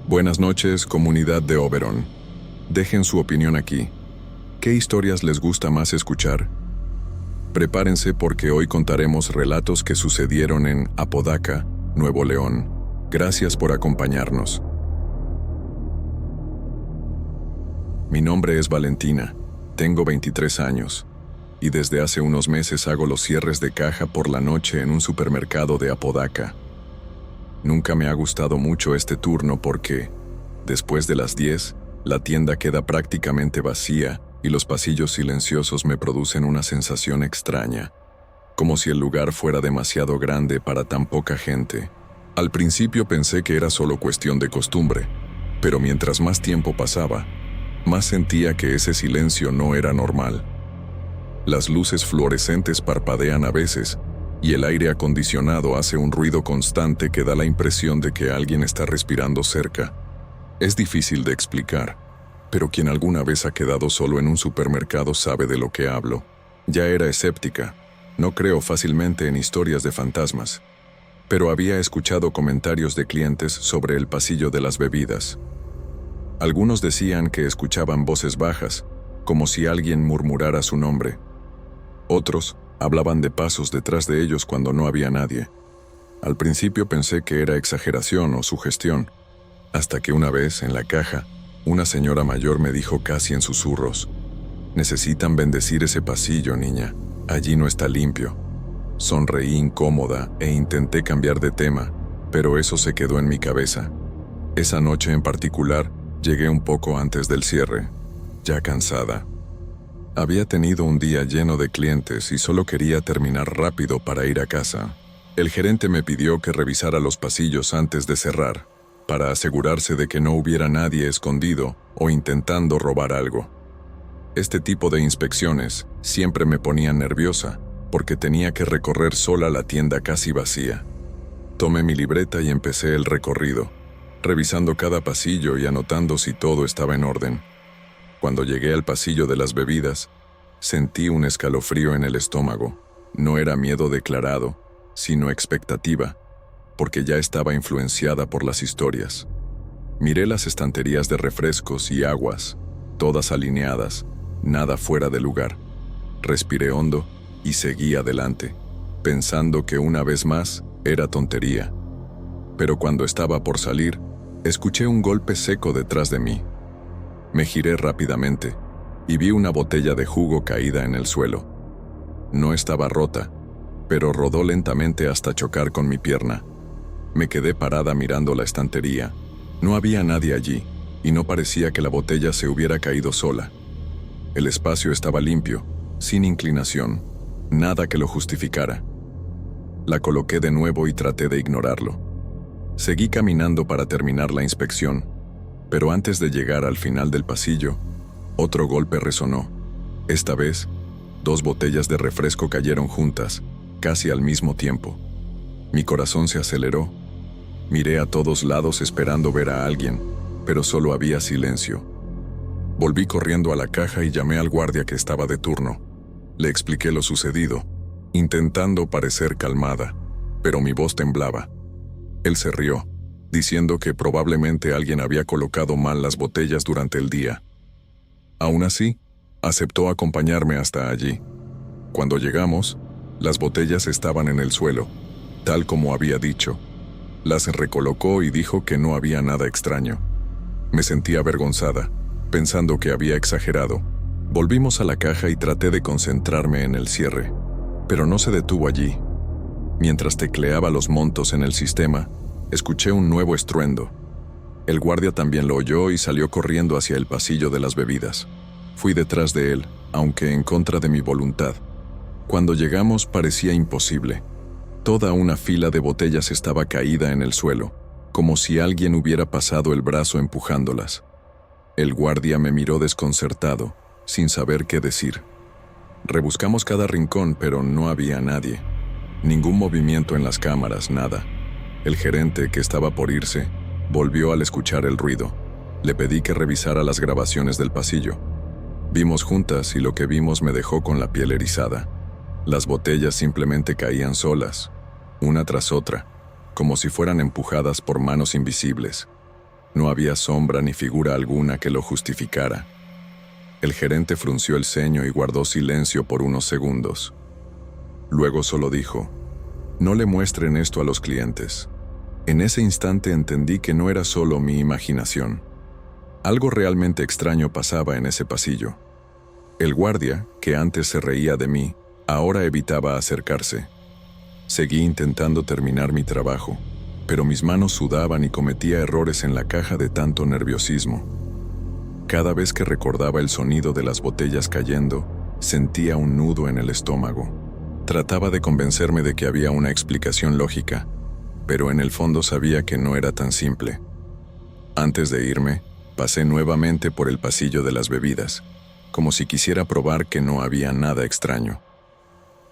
Buenas noches, comunidad de Oberon. Dejen su opinión aquí. ¿Qué historias les gusta más escuchar? Prepárense porque hoy contaremos relatos que sucedieron en Apodaca, Nuevo León. Gracias por acompañarnos. Mi nombre es Valentina, tengo 23 años, y desde hace unos meses hago los cierres de caja por la noche en un supermercado de Apodaca. Nunca me ha gustado mucho este turno porque, después de las 10, la tienda queda prácticamente vacía y los pasillos silenciosos me producen una sensación extraña, como si el lugar fuera demasiado grande para tan poca gente. Al principio pensé que era solo cuestión de costumbre, pero mientras más tiempo pasaba, más sentía que ese silencio no era normal. Las luces fluorescentes parpadean a veces, y el aire acondicionado hace un ruido constante que da la impresión de que alguien está respirando cerca. Es difícil de explicar, pero quien alguna vez ha quedado solo en un supermercado sabe de lo que hablo. Ya era escéptica, no creo fácilmente en historias de fantasmas, pero había escuchado comentarios de clientes sobre el pasillo de las bebidas. Algunos decían que escuchaban voces bajas, como si alguien murmurara su nombre. Otros hablaban de pasos detrás de ellos cuando no había nadie. Al principio pensé que era exageración o sugestión, hasta que una vez, en la caja, una señora mayor me dijo casi en susurros: «Necesitan bendecir ese pasillo, niña. Allí no está limpio». Sonreí incómoda e intenté cambiar de tema, pero eso se quedó en mi cabeza. Esa noche en particular, llegué un poco antes del cierre, ya cansada. Había tenido un día lleno de clientes y solo quería terminar rápido para ir a casa. El gerente me pidió que revisara los pasillos antes de cerrar, para asegurarse de que no hubiera nadie escondido o intentando robar algo. Este tipo de inspecciones siempre me ponían nerviosa, porque tenía que recorrer sola la tienda casi vacía. Tomé mi libreta y empecé el recorrido, revisando cada pasillo y anotando si todo estaba en orden. Cuando llegué al pasillo de las bebidas, sentí un escalofrío en el estómago. No era miedo declarado, sino expectativa, porque ya estaba influenciada por las historias. Miré las estanterías de refrescos y aguas, todas alineadas, nada fuera de lugar. Respiré hondo y seguí adelante, pensando que una vez más era tontería. Pero cuando estaba por salir, escuché un golpe seco detrás de mí. Me giré rápidamente y vi una botella de jugo caída en el suelo. No estaba rota, pero rodó lentamente hasta chocar con mi pierna. Me quedé parada mirando la estantería. No había nadie allí, y no parecía que la botella se hubiera caído sola. El espacio estaba limpio, sin inclinación, nada que lo justificara. La coloqué de nuevo y traté de ignorarlo. Seguí caminando para terminar la inspección, pero antes de llegar al final del pasillo, otro golpe resonó. Esta vez, 2 botellas de refresco cayeron juntas, casi al mismo tiempo. Mi corazón se aceleró. Miré a todos lados esperando ver a alguien, pero solo había silencio. Volví corriendo a la caja y llamé al guardia que estaba de turno. Le expliqué lo sucedido, intentando parecer calmada, pero mi voz temblaba. Él se rió, diciendo que probablemente alguien había colocado mal las botellas durante el día. Aún así, aceptó acompañarme hasta allí. Cuando llegamos, las botellas estaban en el suelo, tal como había dicho. Las recolocó y dijo que no había nada extraño. Me sentí avergonzada, pensando que había exagerado. Volvimos a la caja y traté de concentrarme en el cierre, pero no se detuvo allí. Mientras tecleaba los montos en el sistema, escuché un nuevo estruendo. El guardia también lo oyó y salió corriendo hacia el pasillo de las bebidas. Fui detrás de él, aunque en contra de mi voluntad. Cuando llegamos parecía imposible. Toda una fila de botellas estaba caída en el suelo, como si alguien hubiera pasado el brazo empujándolas. El guardia me miró desconcertado, sin saber qué decir. Rebuscamos cada rincón, pero no había nadie. Ningún movimiento en las cámaras, nada. El gerente, que estaba por irse, volvió al escuchar el ruido. Le pedí que revisara las grabaciones del pasillo. Vimos juntas y lo que vimos me dejó con la piel erizada. Las botellas simplemente caían solas, una tras otra, como si fueran empujadas por manos invisibles. No había sombra ni figura alguna que lo justificara. El gerente frunció el ceño y guardó silencio por unos segundos. Luego solo dijo: «No le muestren esto a los clientes». En ese instante entendí que no era solo mi imaginación. Algo realmente extraño pasaba en ese pasillo. El guardia, que antes se reía de mí, ahora evitaba acercarse. Seguí intentando terminar mi trabajo, pero mis manos sudaban y cometía errores en la caja de tanto nerviosismo. Cada vez que recordaba el sonido de las botellas cayendo, sentía un nudo en el estómago. Trataba de convencerme de que había una explicación lógica, pero en el fondo sabía que no era tan simple. Antes de irme, pasé nuevamente por el pasillo de las bebidas, como si quisiera probar que no había nada extraño.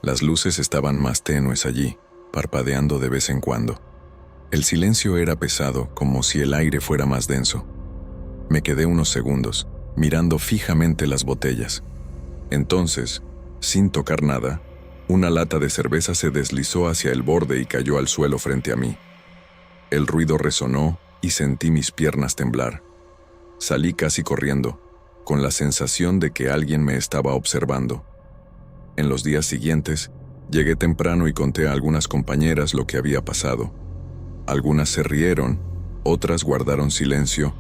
Las luces estaban más tenues allí, parpadeando de vez en cuando. El silencio era pesado, como si el aire fuera más denso. Me quedé unos segundos, mirando fijamente las botellas. Entonces, sin tocar nada, una lata de cerveza se deslizó hacia el borde y cayó al suelo frente a mí. El ruido resonó y sentí mis piernas temblar. Salí casi corriendo, con la sensación de que alguien me estaba observando. En los días siguientes, llegué temprano y conté a algunas compañeras lo que había pasado. Algunas se rieron, otras guardaron silencio,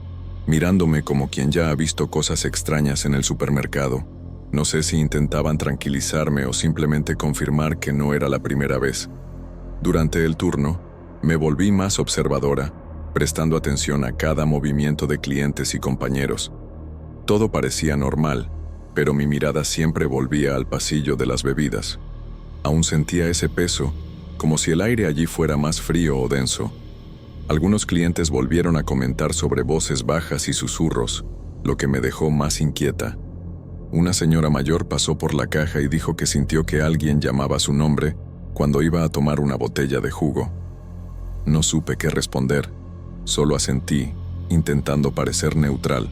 mirándome como quien ya ha visto cosas extrañas en el supermercado. No sé si intentaban tranquilizarme o simplemente confirmar que no era la primera vez. Durante el turno, me volví más observadora, prestando atención a cada movimiento de clientes y compañeros. Todo parecía normal, pero mi mirada siempre volvía al pasillo de las bebidas. Aún sentía ese peso, como si el aire allí fuera más frío o denso. Algunos clientes volvieron a comentar sobre voces bajas y susurros, lo que me dejó más inquieta. Una señora mayor pasó por la caja y dijo que sintió que alguien llamaba su nombre cuando iba a tomar una botella de jugo. No supe qué responder, solo asentí, intentando parecer neutral.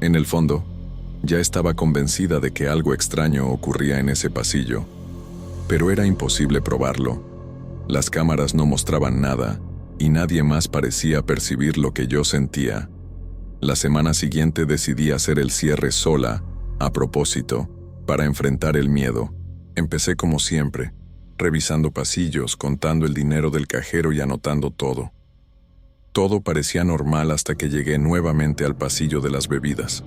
En el fondo, ya estaba convencida de que algo extraño ocurría en ese pasillo, pero era imposible probarlo. Las cámaras no mostraban nada y nadie más parecía percibir lo que yo sentía. La semana siguiente decidí hacer el cierre sola, a propósito, para enfrentar el miedo. Empecé como siempre, revisando pasillos, contando el dinero del cajero y anotando todo. Todo parecía normal hasta que llegué nuevamente al pasillo de las bebidas.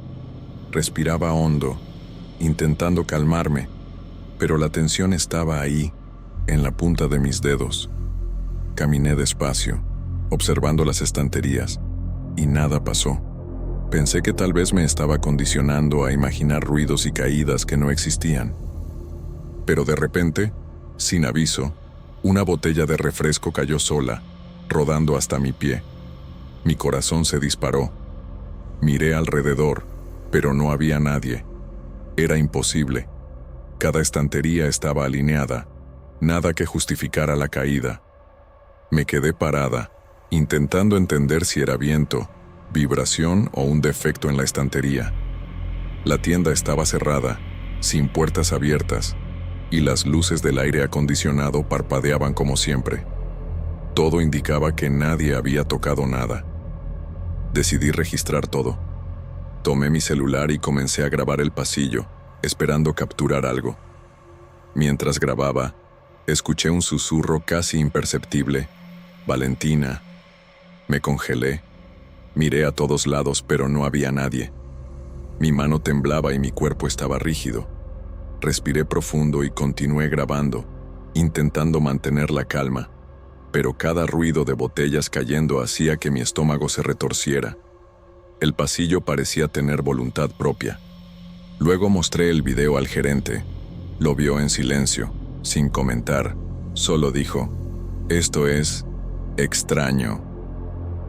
Respiraba hondo, intentando calmarme, pero la tensión estaba ahí, en la punta de mis dedos. Caminé despacio, observando las estanterías, y nada pasó. Pensé que tal vez me estaba condicionando a imaginar ruidos y caídas que no existían. Pero de repente, sin aviso, una botella de refresco cayó sola, rodando hasta mi pie. Mi corazón se disparó. Miré alrededor, pero no había nadie. Era imposible. Cada estantería estaba alineada, nada que justificara la caída. Me quedé parada, intentando entender si era viento, vibración o un defecto en la estantería. La tienda estaba cerrada, sin puertas abiertas, y las luces del aire acondicionado parpadeaban como siempre. Todo indicaba que nadie había tocado nada. Decidí registrar todo. Tomé mi celular y comencé a grabar el pasillo, esperando capturar algo. Mientras grababa, escuché un susurro casi imperceptible: «Valentina». Me congelé. Miré a todos lados, pero no había nadie. Mi mano temblaba y mi cuerpo estaba rígido. Respiré profundo y continué grabando, intentando mantener la calma, pero cada ruido de botellas cayendo hacía que mi estómago se retorciera. El pasillo parecía tener voluntad propia. Luego mostré el video al gerente. Lo vio en silencio, sin comentar. Solo dijo: «Esto es extraño».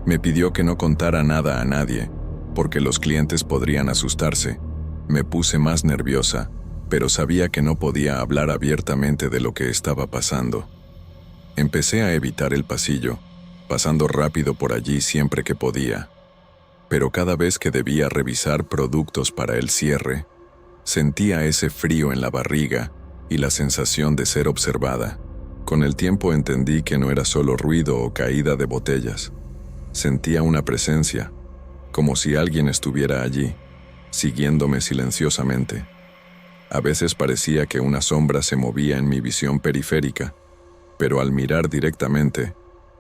Me pidió que no contara nada a nadie, porque los clientes podrían asustarse. Me puse más nerviosa, pero sabía que no podía hablar abiertamente de lo que estaba pasando. Empecé a evitar el pasillo, pasando rápido por allí siempre que podía. Pero cada vez que debía revisar productos para el cierre, sentía ese frío en la barriga y la sensación de ser observada. Con el tiempo entendí que no era solo ruido o caída de botellas. Sentía una presencia, como si alguien estuviera allí, siguiéndome silenciosamente. A veces parecía que una sombra se movía en mi visión periférica, pero al mirar directamente,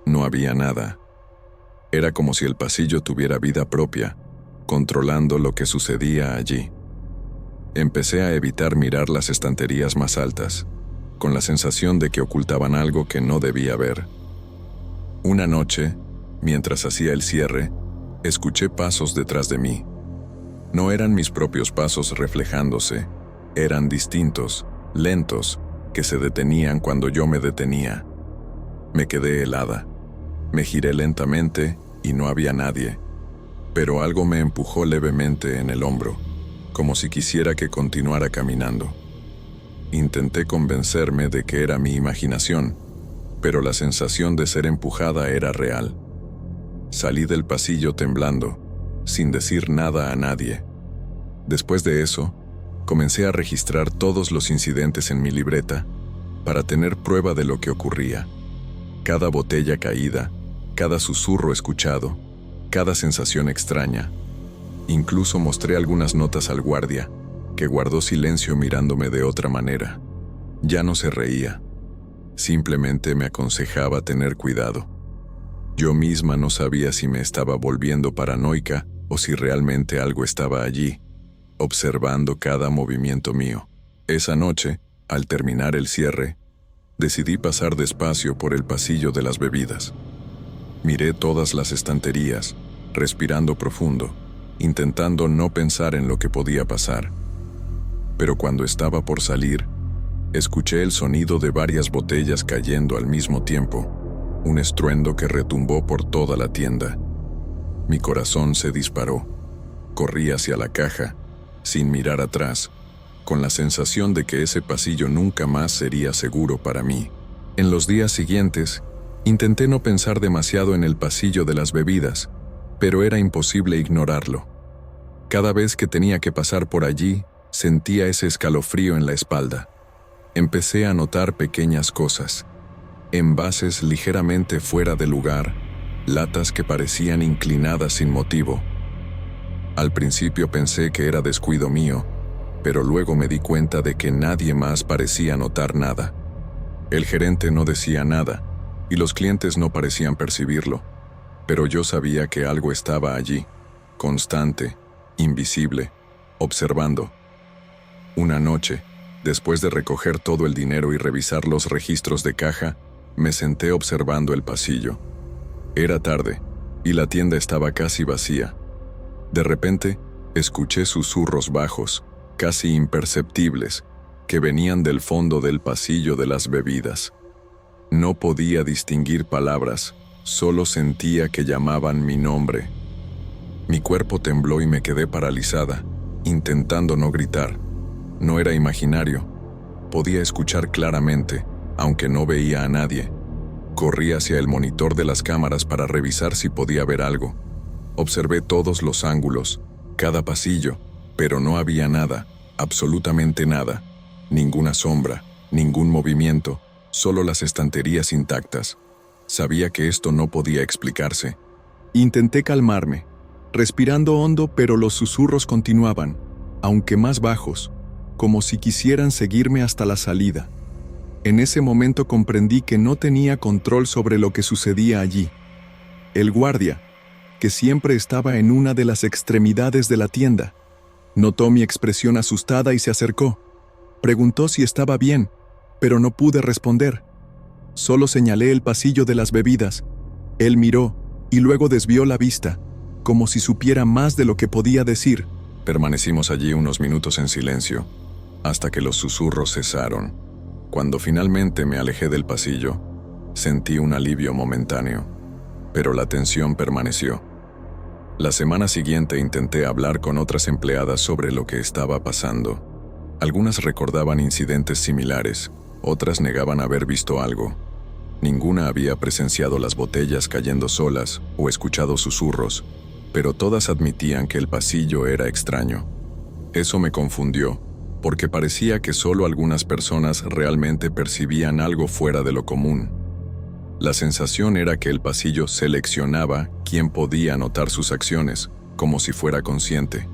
no había nada. Era como si el pasillo tuviera vida propia, controlando lo que sucedía allí. Empecé a evitar mirar las estanterías más altas, con la sensación de que ocultaban algo que no debía ver. Una noche, mientras hacía el cierre, escuché pasos detrás de mí. No eran mis propios pasos reflejándose, eran distintos, lentos, que se detenían cuando yo me detenía. Me quedé helada. Me giré lentamente y no había nadie, pero algo me empujó levemente en el hombro, como si quisiera que continuara caminando. Intenté convencerme de que era mi imaginación, pero la sensación de ser empujada era real. Salí del pasillo temblando, sin decir nada a nadie. Después de eso, comencé a registrar todos los incidentes en mi libreta para tener prueba de lo que ocurría. Cada botella caída, cada susurro escuchado, cada sensación extraña. Incluso mostré algunas notas al guardia, que guardó silencio mirándome de otra manera. Ya no se reía. Simplemente me aconsejaba tener cuidado. Yo misma no sabía si me estaba volviendo paranoica o si realmente algo estaba allí, observando cada movimiento mío. Esa noche, al terminar el cierre, decidí pasar despacio por el pasillo de las bebidas. Miré todas las estanterías, respirando profundo, intentando no pensar en lo que podía pasar. Pero cuando estaba por salir, escuché el sonido de varias botellas cayendo al mismo tiempo, un estruendo que retumbó por toda la tienda. Mi corazón se disparó. Corrí hacia la caja, sin mirar atrás, con la sensación de que ese pasillo nunca más sería seguro para mí. En los días siguientes, intenté no pensar demasiado en el pasillo de las bebidas, pero era imposible ignorarlo. Cada vez que tenía que pasar por allí, sentía ese escalofrío en la espalda. Empecé a notar pequeñas cosas, envases ligeramente fuera de lugar, latas que parecían inclinadas sin motivo. Al principio pensé que era descuido mío, pero luego me di cuenta de que nadie más parecía notar nada. El gerente no decía nada, y los clientes no parecían percibirlo, pero yo sabía que algo estaba allí, constante, invisible, observando. Una noche, después de recoger todo el dinero y revisar los registros de caja, me senté observando el pasillo. Era tarde, y la tienda estaba casi vacía. De repente, escuché susurros bajos, casi imperceptibles, que venían del fondo del pasillo de las bebidas. No podía distinguir palabras, solo sentía que llamaban mi nombre. Mi cuerpo tembló y me quedé paralizada, intentando no gritar. No era imaginario. Podía escuchar claramente, aunque no veía a nadie. Corrí hacia el monitor de las cámaras para revisar si podía ver algo. Observé todos los ángulos, cada pasillo, pero no había nada, absolutamente nada. Ninguna sombra, ningún movimiento, solo las estanterías intactas. Sabía que esto no podía explicarse. Intenté calmarme, respirando hondo, pero los susurros continuaban, aunque más bajos, como si quisieran seguirme hasta la salida. En ese momento comprendí que no tenía control sobre lo que sucedía allí. El guardia, que siempre estaba en una de las extremidades de la tienda, notó mi expresión asustada y se acercó. Preguntó si estaba bien, pero no pude responder. Solo señalé el pasillo de las bebidas. Él miró y luego desvió la vista, como si supiera más de lo que podía decir. Permanecimos allí unos minutos en silencio, hasta que los susurros cesaron. Cuando finalmente me alejé del pasillo, sentí un alivio momentáneo, pero la tensión permaneció. La semana siguiente intenté hablar con otras empleadas sobre lo que estaba pasando. Algunas recordaban incidentes similares, otras negaban haber visto algo. Ninguna había presenciado las botellas cayendo solas o escuchado susurros, pero todas admitían que el pasillo era extraño. Eso me confundió, porque parecía que solo algunas personas realmente percibían algo fuera de lo común. La sensación era que el pasillo seleccionaba quién podía anotar sus acciones, como si fuera consciente.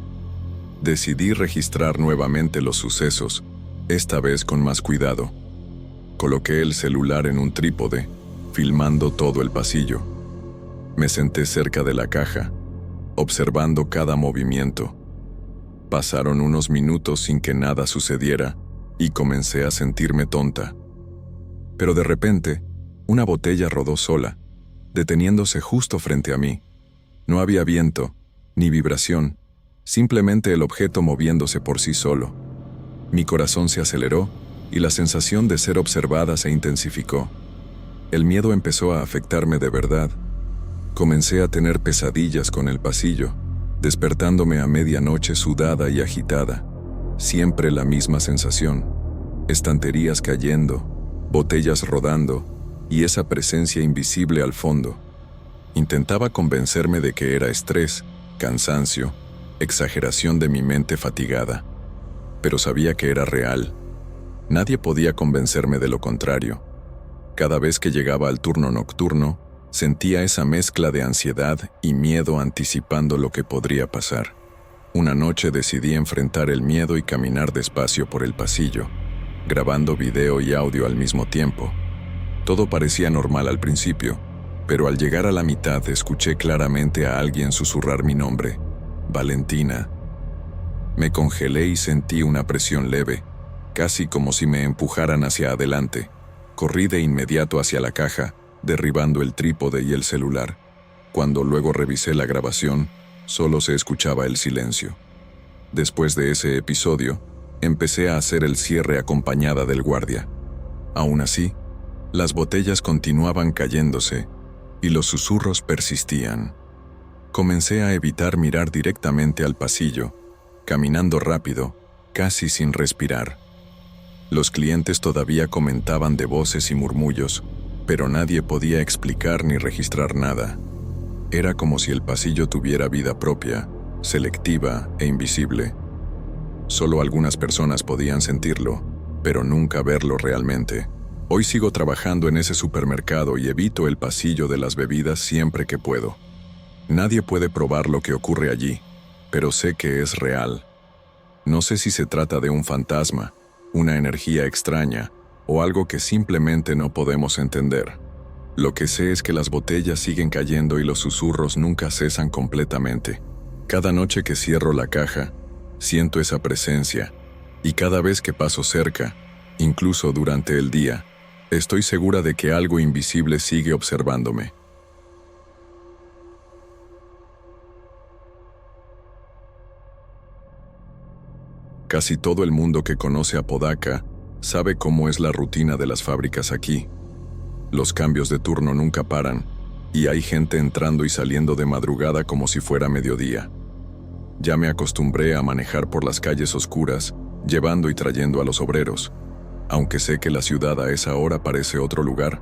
Decidí registrar nuevamente los sucesos, esta vez con más cuidado. Coloqué el celular en un trípode, filmando todo el pasillo. Me senté cerca de la caja, observando cada movimiento. Pasaron unos minutos sin que nada sucediera y comencé a sentirme tonta. Pero de repente, una botella rodó sola, deteniéndose justo frente a mí. No había viento, ni vibración, simplemente el objeto moviéndose por sí solo. Mi corazón se aceleró y la sensación de ser observada se intensificó. El miedo empezó a afectarme de verdad. Comencé a tener pesadillas con el pasillo, despertándome a medianoche sudada y agitada. Siempre la misma sensación: estanterías cayendo, botellas rodando y esa presencia invisible al fondo. Intentaba convencerme de que era estrés, cansancio, exageración de mi mente fatigada, pero sabía que era real. Nadie podía convencerme de lo contrario. Cada vez que llegaba al turno nocturno, sentía esa mezcla de ansiedad y miedo anticipando lo que podría pasar. Una noche decidí enfrentar el miedo y caminar despacio por el pasillo, grabando video y audio al mismo tiempo. Todo parecía normal al principio, pero al llegar a la mitad escuché claramente a alguien susurrar mi nombre: Valentina. Me congelé y sentí una presión leve, casi como si me empujaran hacia adelante. Corrí de inmediato hacia la caja, derribando el trípode y el celular. Cuando luego revisé la grabación, solo se escuchaba el silencio. Después de ese episodio, empecé a hacer el cierre acompañada del guardia. Aún así, las botellas continuaban cayéndose y los susurros persistían. Comencé a evitar mirar directamente al pasillo, caminando rápido, casi sin respirar. Los clientes todavía comentaban de voces y murmullos, pero nadie podía explicar ni registrar nada. Era como si el pasillo tuviera vida propia, selectiva e invisible. Solo algunas personas podían sentirlo, pero nunca verlo realmente. Hoy sigo trabajando en ese supermercado y evito el pasillo de las bebidas siempre que puedo. Nadie puede probar lo que ocurre allí, pero sé que es real. No sé si se trata de un fantasma, una energía extraña, o algo que simplemente no podemos entender. Lo que sé es que las botellas siguen cayendo y los susurros nunca cesan completamente. Cada noche que cierro la caja, siento esa presencia, y cada vez que paso cerca, incluso durante el día, estoy segura de que algo invisible sigue observándome. Casi todo el mundo que conoce Apodaca sabe cómo es la rutina de las fábricas aquí. Los cambios de turno nunca paran, y hay gente entrando y saliendo de madrugada como si fuera mediodía. Ya me acostumbré a manejar por las calles oscuras, llevando y trayendo a los obreros, aunque sé que la ciudad a esa hora parece otro lugar.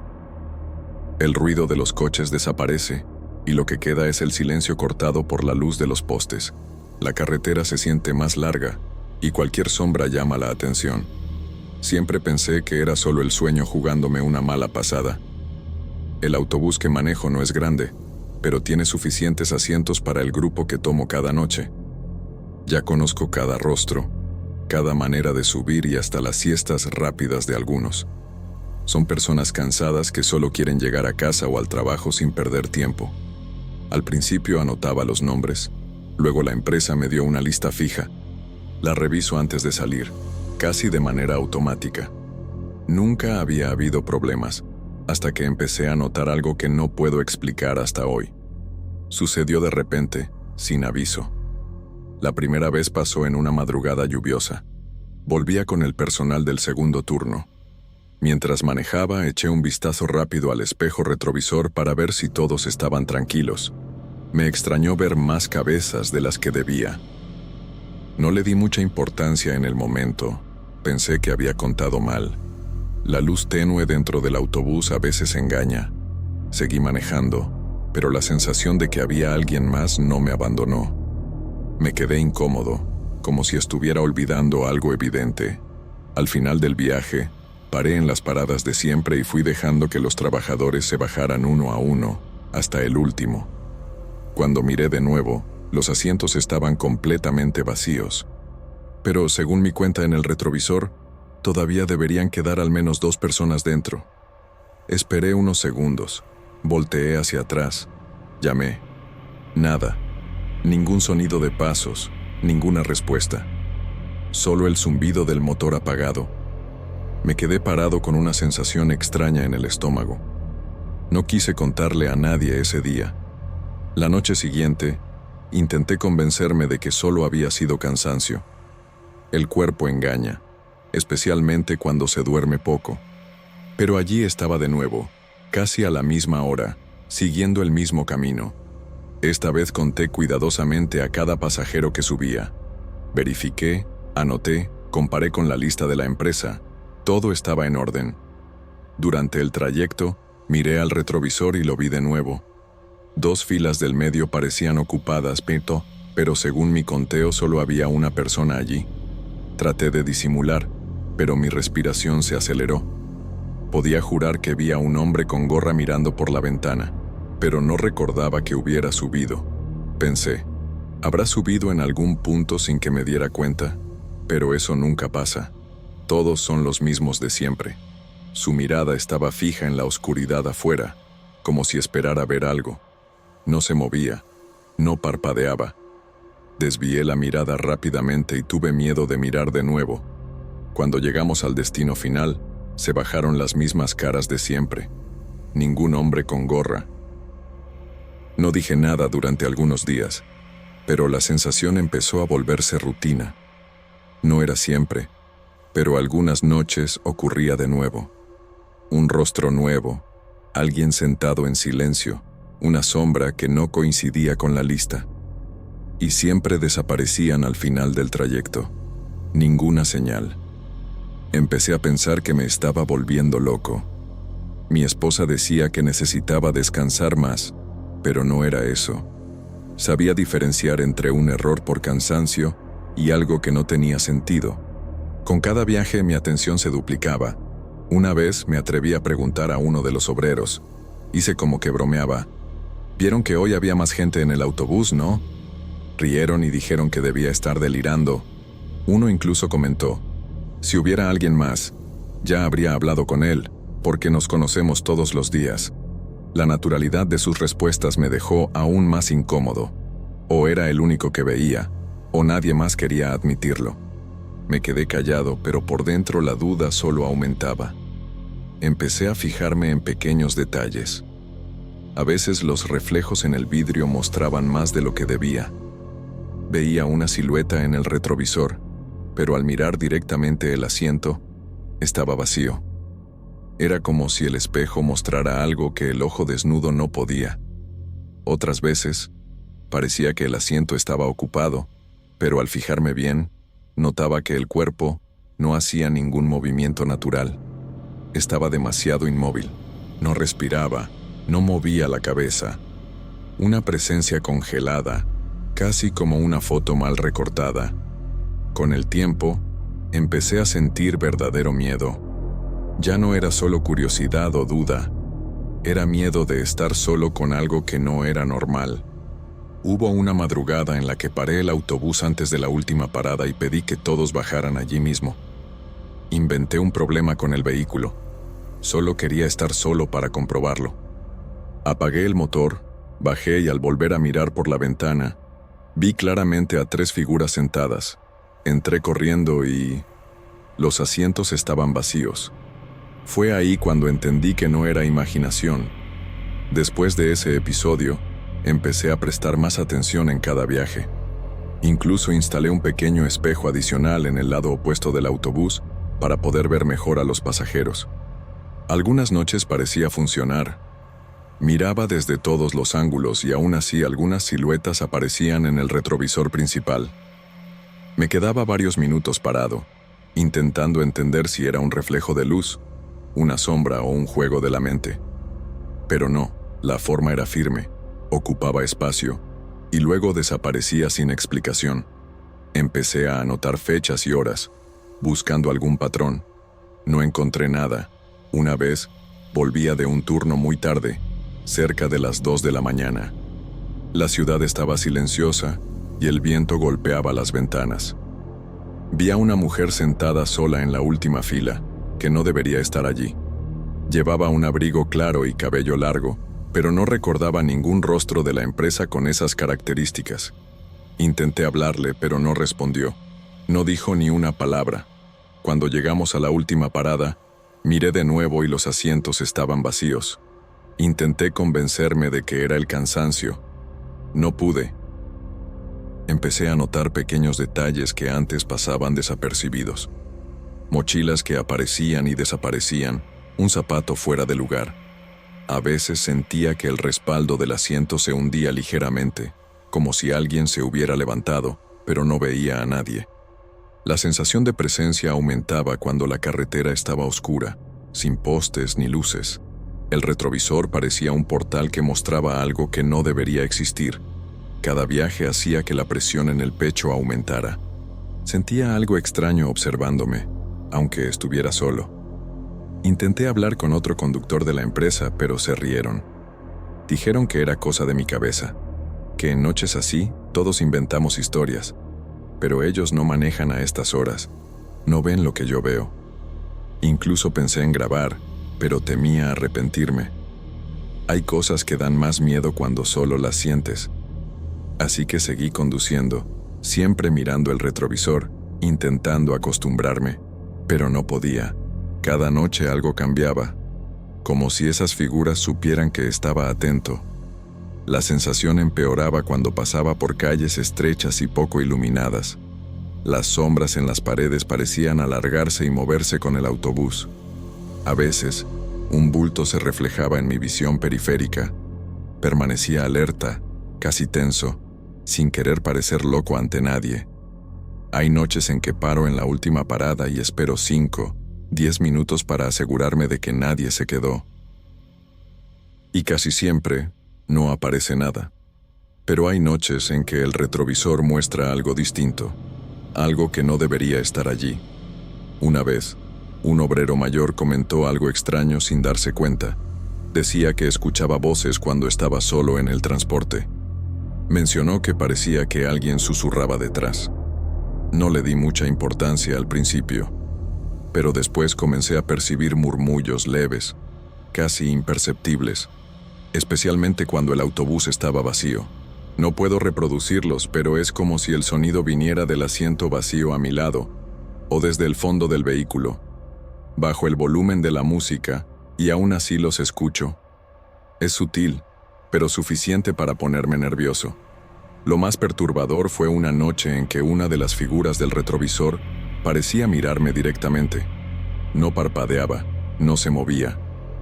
El ruido de los coches desaparece, y lo que queda es el silencio cortado por la luz de los postes. La carretera se siente más larga, y cualquier sombra llama la atención. Siempre pensé que era solo el sueño jugándome una mala pasada. El autobús que manejo no es grande, pero tiene suficientes asientos para el grupo que tomo cada noche. Ya conozco cada rostro, cada manera de subir y hasta las siestas rápidas de algunos. Son personas cansadas que solo quieren llegar a casa o al trabajo sin perder tiempo. Al principio anotaba los nombres, luego la empresa me dio una lista fija. La reviso antes de salir, casi de manera automática. Nunca había habido problemas, hasta que empecé a notar algo que no puedo explicar hasta hoy. Sucedió de repente, sin aviso. La primera vez pasó en una madrugada lluviosa. Volvía con el personal del segundo turno. Mientras manejaba, eché un vistazo rápido al espejo retrovisor para ver si todos estaban tranquilos. Me extrañó ver más cabezas de las que debía. No le di mucha importancia en el momento. Pensé que había contado mal. La luz tenue dentro del autobús a veces engaña. Seguí manejando, pero la sensación de que había alguien más no me abandonó. Me quedé incómodo, como si estuviera olvidando algo evidente. Al final del viaje, Paré en las paradas de siempre y fui dejando que los trabajadores se bajaran uno a uno, hasta el último. Cuando miré de nuevo, los asientos estaban completamente vacíos. Pero según mi cuenta en el retrovisor, todavía deberían quedar al menos 2 personas dentro. Esperé unos segundos, volteé hacia atrás, llamé. Nada, ningún sonido de pasos, ninguna respuesta. Solo el zumbido del motor apagado. Me quedé parado con una sensación extraña en el estómago. No quise contarle a nadie ese día. La noche siguiente, intenté convencerme de que solo había sido cansancio. El cuerpo engaña, especialmente cuando se duerme poco. Pero allí estaba de nuevo, casi a la misma hora, siguiendo el mismo camino. Esta vez conté cuidadosamente a cada pasajero que subía. Verifiqué, anoté, comparé con la lista de la empresa. Todo estaba en orden. Durante el trayecto, miré al retrovisor y lo vi de nuevo. 2 filas del medio parecían ocupadas, pero según mi conteo solo había una persona allí. Traté de disimular, pero mi respiración se aceleró. Podía jurar que vi a un hombre con gorra mirando por la ventana, pero no recordaba que hubiera subido. Pensé, ¿habrá subido en algún punto sin que me diera cuenta? Pero eso nunca pasa. Todos son los mismos de siempre. Su mirada estaba fija en la oscuridad afuera, como si esperara ver algo. No se movía, no parpadeaba. Desvié la mirada rápidamente y tuve miedo de mirar de nuevo. Cuando llegamos al destino final, se bajaron las mismas caras de siempre. Ningún hombre con gorra. No dije nada durante algunos días, pero la sensación empezó a volverse rutina. No era siempre, pero algunas noches ocurría de nuevo. Un rostro nuevo, alguien sentado en silencio, una sombra que no coincidía con la lista. Y siempre desaparecían al final del trayecto. Ninguna señal. Empecé a pensar que me estaba volviendo loco. Mi esposa decía que necesitaba descansar más, pero no era eso. Sabía diferenciar entre un error por cansancio y algo que no tenía sentido. Con cada viaje mi atención se duplicaba. Una vez me atreví a preguntar a uno de los obreros. Hice como que bromeaba. «¿Vieron que hoy había más gente en el autobús, no?» Rieron y dijeron que debía estar delirando. Uno incluso comentó, «Si hubiera alguien más, ya habría hablado con él, porque nos conocemos todos los días». La naturalidad de sus respuestas me dejó aún más incómodo. O era el único que veía, o nadie más quería admitirlo. Me quedé callado, pero por dentro la duda solo aumentaba. Empecé a fijarme en pequeños detalles. A veces los reflejos en el vidrio mostraban más de lo que debía. Veía una silueta en el retrovisor, pero al mirar directamente el asiento, estaba vacío. Era como si el espejo mostrara algo que el ojo desnudo no podía. Otras veces, parecía que el asiento estaba ocupado, pero al fijarme bien, notaba que el cuerpo no hacía ningún movimiento natural. Estaba demasiado inmóvil. No respiraba, no movía la cabeza. Una presencia congelada, casi como una foto mal recortada. Con el tiempo, empecé a sentir verdadero miedo. Ya no era solo curiosidad o duda. Era miedo de estar solo con algo que no era normal. Hubo una madrugada en la que paré el autobús antes de la última parada y pedí que todos bajaran allí mismo. Inventé un problema con el vehículo. Solo quería estar solo para comprobarlo. Apagué el motor, bajé y al volver a mirar por la ventana, vi claramente a 3 figuras sentadas. Entré corriendo y los asientos estaban vacíos. Fue ahí cuando entendí que no era imaginación. Después de ese episodio, empecé a prestar más atención en cada viaje. Incluso instalé un pequeño espejo adicional en el lado opuesto del autobús para poder ver mejor a los pasajeros. Algunas noches parecía funcionar. Miraba desde todos los ángulos y aún así algunas siluetas aparecían en el retrovisor principal. Me quedaba varios minutos parado, intentando entender si era un reflejo de luz, una sombra o un juego de la mente. Pero no, la forma era firme, ocupaba espacio, y luego desaparecía sin explicación. Empecé a anotar fechas y horas, buscando algún patrón. No encontré nada. Una vez, volvía de un turno muy tarde, cerca de las 2 de la mañana. La ciudad estaba silenciosa y el viento golpeaba las ventanas. Vi a una mujer sentada sola en la última fila, que no debería estar allí. Llevaba un abrigo claro y cabello largo, pero no recordaba ningún rostro de la empresa con esas características. Intenté hablarle, pero no respondió. No dijo ni una palabra. Cuando llegamos a la última parada, miré de nuevo y los asientos estaban vacíos. Intenté convencerme de que era el cansancio. No pude. Empecé a notar pequeños detalles que antes pasaban desapercibidos. Mochilas que aparecían y desaparecían, un zapato fuera de lugar. A veces sentía que el respaldo del asiento se hundía ligeramente, como si alguien se hubiera levantado, pero no veía a nadie. La sensación de presencia aumentaba cuando la carretera estaba oscura, sin postes ni luces. El retrovisor parecía un portal que mostraba algo que no debería existir. Cada viaje hacía que la presión en el pecho aumentara. Sentía algo extraño observándome, aunque estuviera solo. Intenté hablar con otro conductor de la empresa, pero se rieron. Dijeron que era cosa de mi cabeza, que en noches así todos inventamos historias, pero ellos no manejan a estas horas, no ven lo que yo veo. Incluso pensé en grabar, pero temía arrepentirme. Hay cosas que dan más miedo cuando solo las sientes. Así que seguí conduciendo, siempre mirando el retrovisor, intentando acostumbrarme, pero no podía. Cada noche algo cambiaba, como si esas figuras supieran que estaba atento. La sensación empeoraba cuando pasaba por calles estrechas y poco iluminadas. Las sombras en las paredes parecían alargarse y moverse con el autobús. A veces, un bulto se reflejaba en mi visión periférica. Permanecía alerta, casi tenso, sin querer parecer loco ante nadie. Hay noches en que paro en la última parada y espero 5, 10 minutos para asegurarme de que nadie se quedó. Y casi siempre no aparece nada. Pero hay noches en que el retrovisor muestra algo distinto, algo que no debería estar allí. Una vez, un obrero mayor comentó algo extraño sin darse cuenta. Decía que escuchaba voces cuando estaba solo en el transporte. Mencionó que parecía que alguien susurraba detrás. No le di mucha importancia al principio, pero después comencé a percibir murmullos leves, casi imperceptibles, especialmente cuando el autobús estaba vacío. No puedo reproducirlos, pero es como si el sonido viniera del asiento vacío a mi lado, o desde el fondo del vehículo, bajo el volumen de la música, y aún así los escucho. Es sutil, pero suficiente para ponerme nervioso. Lo más perturbador fue una noche en que una de las figuras del retrovisor parecía mirarme directamente. No parpadeaba, no se movía,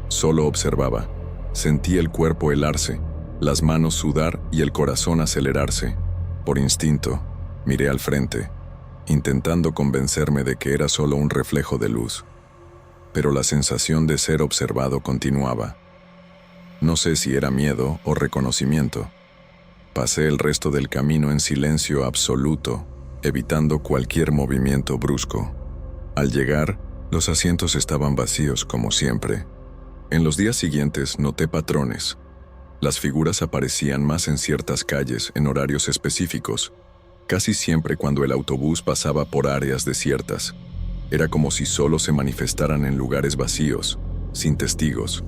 solo observaba. Sentí el cuerpo helarse, las manos sudar y el corazón acelerarse. Por instinto, miré al frente, intentando convencerme de que era solo un reflejo de luz. Pero la sensación de ser observado continuaba. No sé si era miedo o reconocimiento. Pasé el resto del camino en silencio absoluto, evitando cualquier movimiento brusco. Al llegar, los asientos estaban vacíos como siempre. En los días siguientes noté patrones. Las figuras aparecían más en ciertas calles en horarios específicos, casi siempre cuando el autobús pasaba por áreas desiertas. Era como si solo se manifestaran en lugares vacíos, sin testigos.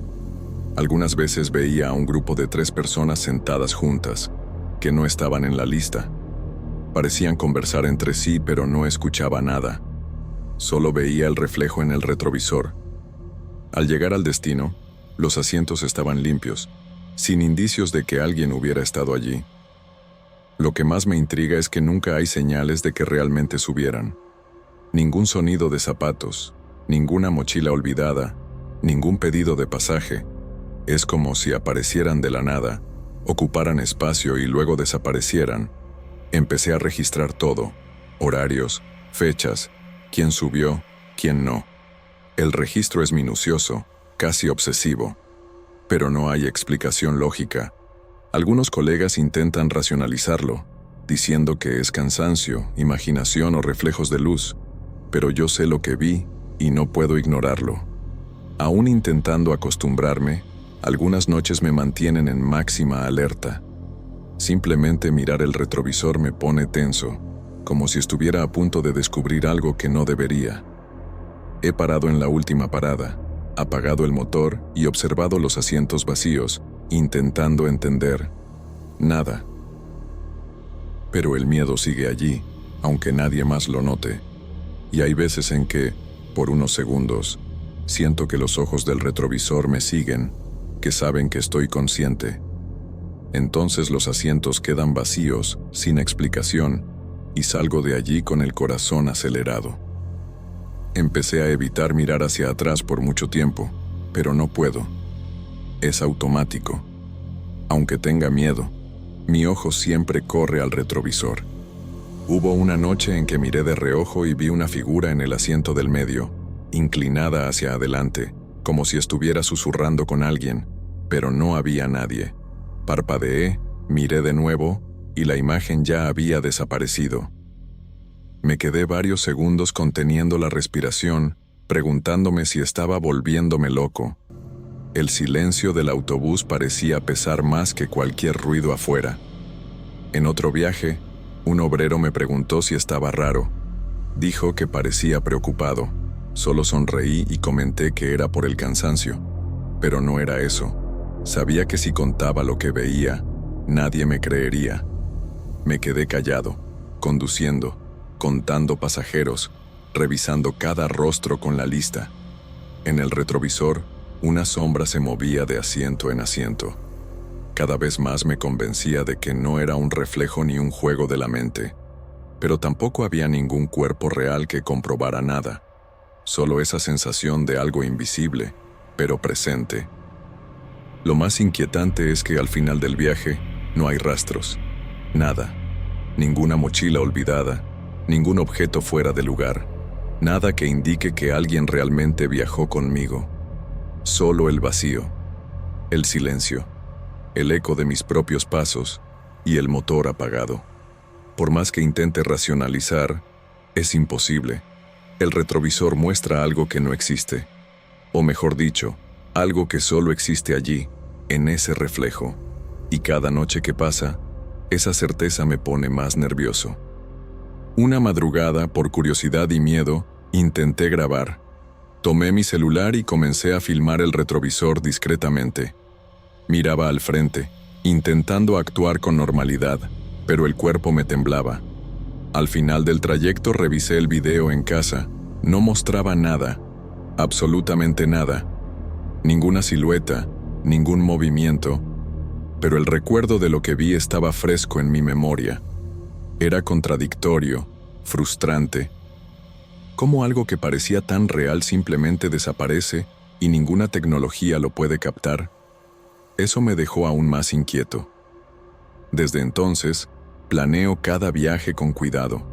Algunas veces veía a un grupo de 3 personas sentadas juntas, que no estaban en la lista. Parecían conversar entre sí, pero no escuchaba nada. Solo veía el reflejo en el retrovisor. Al llegar al destino, los asientos estaban limpios, sin indicios de que alguien hubiera estado allí. Lo que más me intriga es que nunca hay señales de que realmente subieran. Ningún sonido de zapatos, ninguna mochila olvidada, ningún pedido de pasaje. Es como si aparecieran de la nada, ocuparan espacio y luego desaparecieran. Empecé a registrar todo: horarios, fechas, quién subió, quién no. El registro es minucioso, casi obsesivo, pero no hay explicación lógica. Algunos colegas intentan racionalizarlo, diciendo que es cansancio, imaginación o reflejos de luz, pero yo sé lo que vi y no puedo ignorarlo. Aún intentando acostumbrarme, algunas noches me mantienen en máxima alerta. Simplemente mirar el retrovisor me pone tenso, como si estuviera a punto de descubrir algo que no debería. He parado en la última parada, apagado el motor y observado los asientos vacíos, intentando entender. Nada. Pero el miedo sigue allí, aunque nadie más lo note. Y hay veces en que, por unos segundos, siento que los ojos del retrovisor me siguen, que saben que estoy consciente. Entonces los asientos quedan vacíos, sin explicación, y salgo de allí con el corazón acelerado. Empecé a evitar mirar hacia atrás por mucho tiempo, pero no puedo. Es automático. Aunque tenga miedo, mi ojo siempre corre al retrovisor. Hubo una noche en que miré de reojo y vi una figura en el asiento del medio, inclinada hacia adelante, como si estuviera susurrando con alguien, pero no había nadie. Parpadeé, miré de nuevo, y la imagen ya había desaparecido. Me quedé varios segundos conteniendo la respiración, preguntándome si estaba volviéndome loco. El silencio del autobús parecía pesar más que cualquier ruido afuera. En otro viaje, un obrero me preguntó si estaba raro. Dijo que parecía preocupado. Solo sonreí y comenté que era por el cansancio. Pero no era eso. Sabía que si contaba lo que veía, nadie me creería. Me quedé callado, conduciendo, contando pasajeros, revisando cada rostro con la lista. En el retrovisor, una sombra se movía de asiento en asiento. Cada vez más me convencía de que no era un reflejo ni un juego de la mente. Pero tampoco había ningún cuerpo real que comprobara nada. Solo esa sensación de algo invisible, pero presente. Lo más inquietante es que al final del viaje no hay rastros. Nada. Ninguna mochila olvidada. Ningún objeto fuera de lugar. Nada que indique que alguien realmente viajó conmigo. Solo el vacío. El silencio. El eco de mis propios pasos y el motor apagado. Por más que intente racionalizar, es imposible. El retrovisor muestra algo que no existe. O mejor dicho, algo que solo existe allí, en ese reflejo. Y cada noche que pasa, esa certeza me pone más nervioso. Una madrugada, por curiosidad y miedo, intenté grabar. Tomé mi celular y comencé a filmar el retrovisor discretamente. Miraba al frente, intentando actuar con normalidad, pero el cuerpo me temblaba. Al final del trayecto revisé el video en casa. No mostraba nada, absolutamente nada. Ninguna silueta, ningún movimiento, pero el recuerdo de lo que vi estaba fresco en mi memoria. Era contradictorio, frustrante. ¿Cómo algo que parecía tan real simplemente desaparece y ninguna tecnología lo puede captar? Eso me dejó aún más inquieto. Desde entonces, planeo cada viaje con cuidado.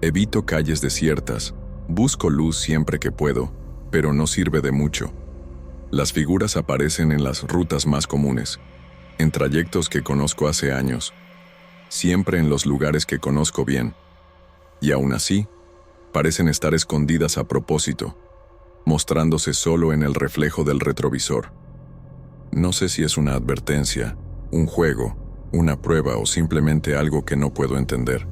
Evito calles desiertas, busco luz siempre que puedo, pero no sirve de mucho. Las figuras aparecen en las rutas más comunes, en trayectos que conozco hace años, siempre en los lugares que conozco bien. Y aún así, parecen estar escondidas a propósito, mostrándose solo en el reflejo del retrovisor. No sé si es una advertencia, un juego, una prueba o simplemente algo que no puedo entender.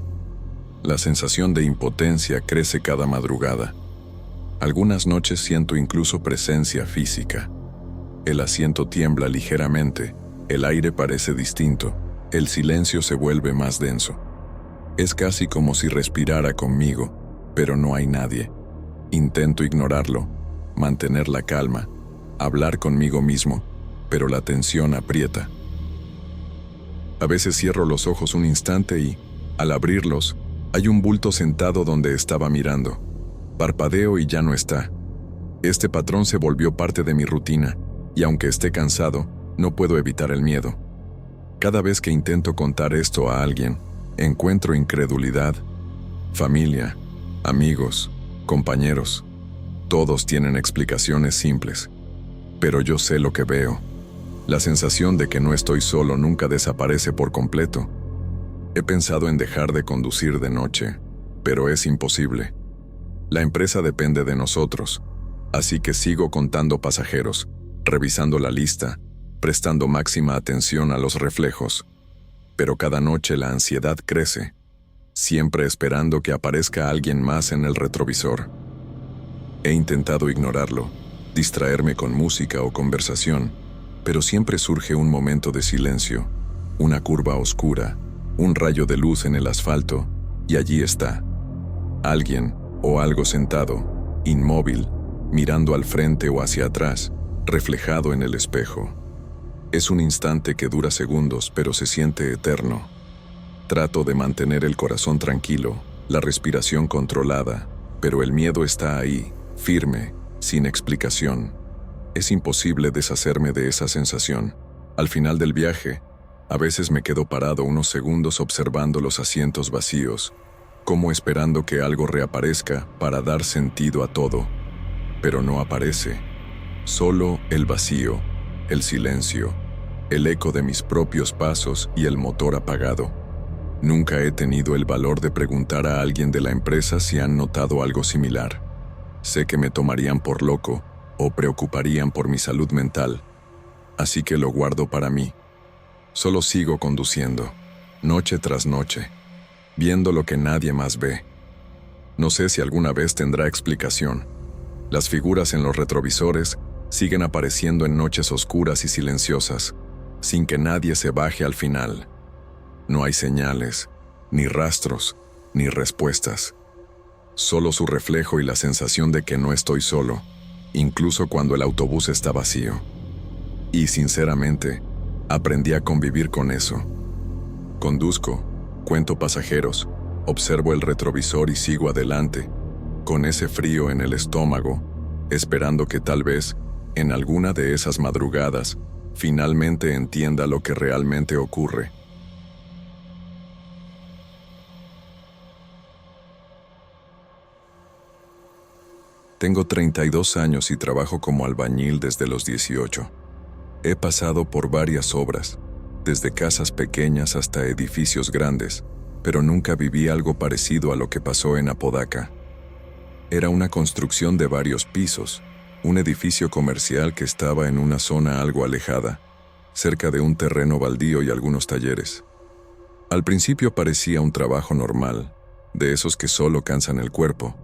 La sensación de impotencia crece cada madrugada. Algunas noches siento incluso presencia física. El asiento tiembla ligeramente, el aire parece distinto, el silencio se vuelve más denso. Es casi como si respirara conmigo, pero no hay nadie. Intento ignorarlo, mantener la calma, hablar conmigo mismo, pero la tensión aprieta. A veces cierro los ojos un instante y, al abrirlos, hay un bulto sentado donde estaba mirando. Parpadeo y ya no está. Este patrón se volvió parte de mi rutina, y aunque esté cansado, no puedo evitar el miedo. Cada vez que intento contar esto a alguien, encuentro incredulidad. Familia, amigos, compañeros, todos tienen explicaciones simples. Pero yo sé lo que veo. La sensación de que no estoy solo nunca desaparece por completo. He pensado en dejar de conducir de noche, pero es imposible. La empresa depende de nosotros, Así que sigo contando pasajeros, revisando la lista, prestando máxima atención a los reflejos. Pero cada noche la ansiedad crece, siempre esperando que aparezca alguien más en el retrovisor. He intentado ignorarlo, distraerme con música o conversación, pero siempre surge un momento de silencio, una curva oscura, un rayo de luz en el asfalto, y allí está. Alguien o algo sentado, inmóvil, mirando al frente o hacia atrás, reflejado en el espejo. Es un instante que dura segundos, pero se siente eterno. Trato de mantener el corazón tranquilo, la respiración controlada, pero el miedo está ahí, firme, sin explicación. Es imposible deshacerme de esa sensación. Al final del viaje, a veces me quedo parado unos segundos observando los asientos vacíos, como esperando que algo reaparezca para dar sentido a todo. Pero no aparece. Solo el vacío, el silencio, el eco de mis propios pasos y el motor apagado. Nunca he tenido el valor de preguntar a alguien de la empresa si han notado algo similar. Sé que me tomarían por loco o preocuparían por mi salud mental, así que lo guardo para mí. Solo sigo conduciendo, noche tras noche, viendo lo que nadie más ve. No sé si alguna vez tendrá explicación. Las figuras en los retrovisores siguen apareciendo en noches oscuras y silenciosas, sin que nadie se baje al final. No hay señales, ni rastros, ni respuestas. Solo su reflejo y la sensación de que no estoy solo, incluso cuando el autobús está vacío. Y sinceramente, aprendí a convivir con eso. Conduzco, cuento pasajeros, observo el retrovisor y sigo adelante, con ese frío en el estómago, esperando que tal vez, en alguna de esas madrugadas, finalmente entienda lo que realmente ocurre. Tengo 32 años y trabajo como albañil desde los 18. He pasado por varias obras, desde casas pequeñas hasta edificios grandes, pero nunca viví algo parecido a lo que pasó en Apodaca. Era una construcción de varios pisos, un edificio comercial que estaba en una zona algo alejada, cerca de un terreno baldío y algunos talleres. Al principio parecía un trabajo normal, de esos que solo cansan el cuerpo,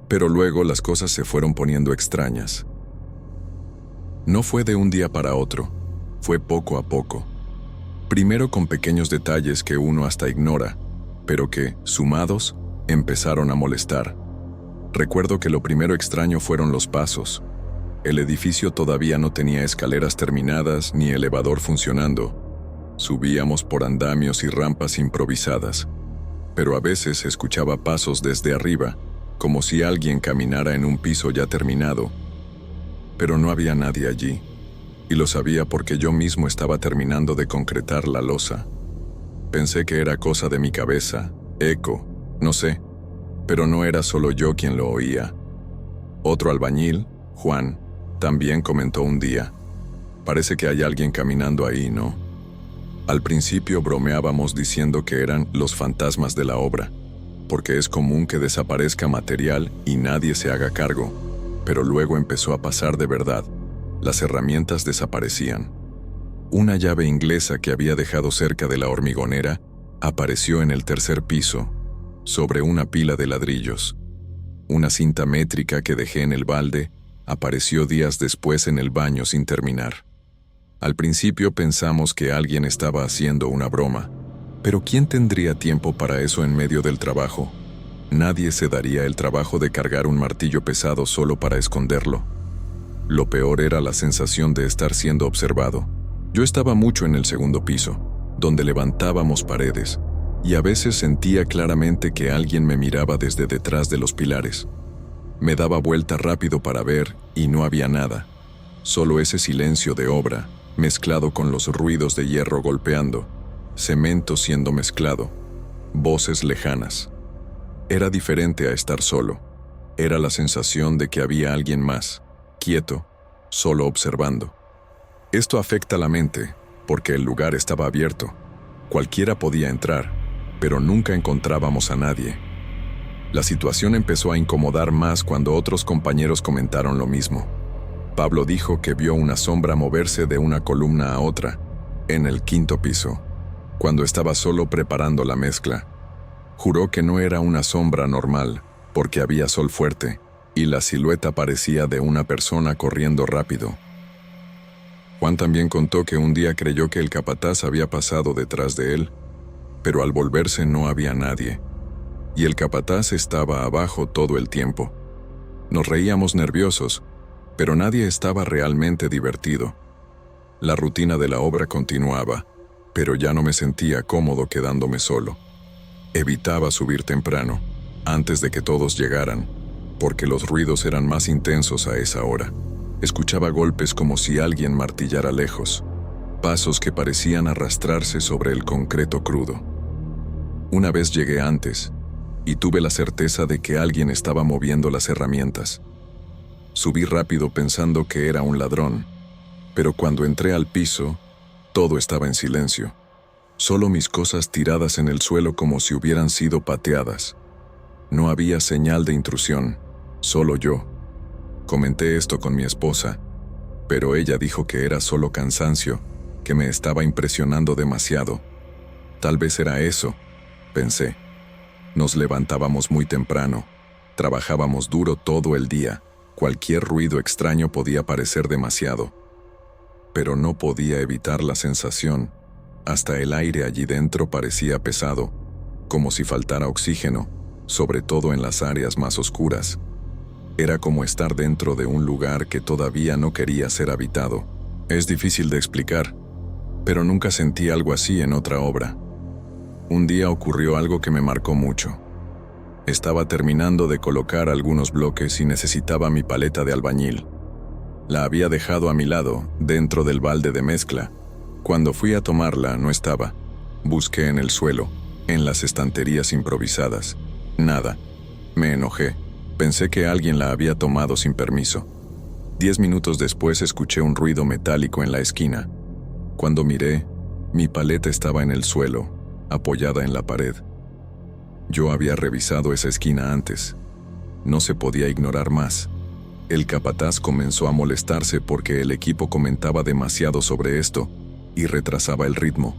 pero luego las cosas se fueron poniendo extrañas. No fue de un día para otro, fue poco a poco. Primero con pequeños detalles que uno hasta ignora, pero que, sumados, empezaron a molestar. Recuerdo que lo primero extraño fueron los pasos. El edificio todavía no tenía escaleras terminadas ni elevador funcionando. Subíamos por andamios y rampas improvisadas, pero a veces escuchaba pasos desde arriba, como si alguien caminara en un piso ya terminado. Pero no había nadie allí, y lo sabía porque yo mismo estaba terminando de concretar la losa. Pensé que era cosa de mi cabeza, eco, no sé, pero no era solo yo quien lo oía. Otro albañil, Juan, también comentó un día: parece que hay alguien caminando ahí, ¿no? Al principio bromeábamos diciendo que eran los fantasmas de la obra, porque es común que desaparezca material y nadie se haga cargo, pero luego empezó a pasar de verdad. Las herramientas desaparecían. Una llave inglesa que había dejado cerca de la hormigonera apareció en el tercer piso, sobre una pila de ladrillos. Una cinta métrica que dejé en el balde apareció días después en el baño sin terminar. Al principio pensamos que alguien estaba haciendo una broma, pero ¿quién tendría tiempo para eso en medio del trabajo? Nadie se daría el trabajo de cargar un martillo pesado solo para esconderlo. Lo peor era la sensación de estar siendo observado. Yo estaba mucho en el segundo piso, donde levantábamos paredes, y a veces sentía claramente que alguien me miraba desde detrás de los pilares. Me daba vuelta rápido para ver, y no había nada. Solo ese silencio de obra, mezclado con los ruidos de hierro golpeando, cemento siendo mezclado, voces lejanas. Era diferente a estar solo. Era la sensación de que había alguien más, quieto, solo observando. Esto afecta la mente, porque el lugar estaba abierto. Cualquiera podía entrar, pero nunca encontrábamos a nadie. La situación empezó a incomodar más cuando otros compañeros comentaron lo mismo. Pablo dijo que vio una sombra moverse de una columna a otra, en el 5º piso, cuando estaba solo preparando la mezcla. Juró que no era una sombra normal, porque había sol fuerte, y la silueta parecía de una persona corriendo rápido. Juan también contó que un día creyó que el capataz había pasado detrás de él, pero al volverse no había nadie, y el capataz estaba abajo todo el tiempo. Nos reíamos nerviosos, pero nadie estaba realmente divertido. La rutina de la obra continuaba, pero ya no me sentía cómodo quedándome solo. Evitaba subir temprano, antes de que todos llegaran, porque los ruidos eran más intensos a esa hora. Escuchaba golpes como si alguien martillara lejos, pasos que parecían arrastrarse sobre el concreto crudo. Una vez llegué antes, y tuve la certeza de que alguien estaba moviendo las herramientas. Subí rápido pensando que era un ladrón, pero cuando entré al piso, todo estaba en silencio. Solo mis cosas tiradas en el suelo como si hubieran sido pateadas. No había señal de intrusión, solo yo. Comenté esto con mi esposa, pero ella dijo que era solo cansancio, que me estaba impresionando demasiado. Tal vez era eso, pensé. Nos levantábamos muy temprano, trabajábamos duro todo el día, cualquier ruido extraño podía parecer demasiado. Pero no podía evitar la sensación, hasta el aire allí dentro parecía pesado, como si faltara oxígeno, sobre todo en las áreas más oscuras. Era como estar dentro de un lugar que todavía no quería ser habitado. Es difícil de explicar, pero nunca sentí algo así en otra obra. Un día ocurrió algo que me marcó mucho. Estaba terminando de colocar algunos bloques y necesitaba mi paleta de albañil. La había dejado a mi lado, dentro del balde de mezcla. Cuando fui a tomarla, no estaba. Busqué en el suelo, en las estanterías improvisadas. Nada. Me enojé. Pensé que alguien la había tomado sin permiso. 10 minutos después escuché un ruido metálico en la esquina. Cuando miré, mi paleta estaba en el suelo, apoyada en la pared. Yo había revisado esa esquina antes. No se podía ignorar más. El capataz comenzó a molestarse porque el equipo comentaba demasiado sobre esto y retrasaba el ritmo.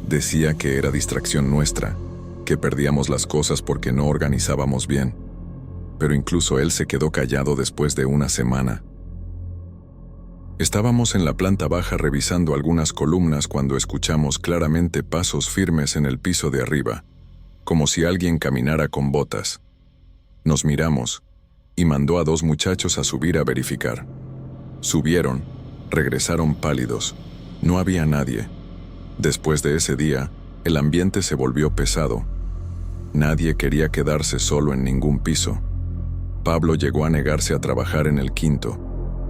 Decía que era distracción nuestra, que perdíamos las cosas porque no organizábamos bien. Pero incluso él se quedó callado después de una semana. Estábamos en la planta baja revisando algunas columnas cuando escuchamos claramente pasos firmes en el piso de arriba, como si alguien caminara con botas. Nos miramos, y mandó a 2 muchachos a subir a verificar. Subieron, regresaron pálidos. No había nadie. Después de ese día, el ambiente se volvió pesado. Nadie quería quedarse solo en ningún piso. Pablo llegó a negarse a trabajar en el 5º.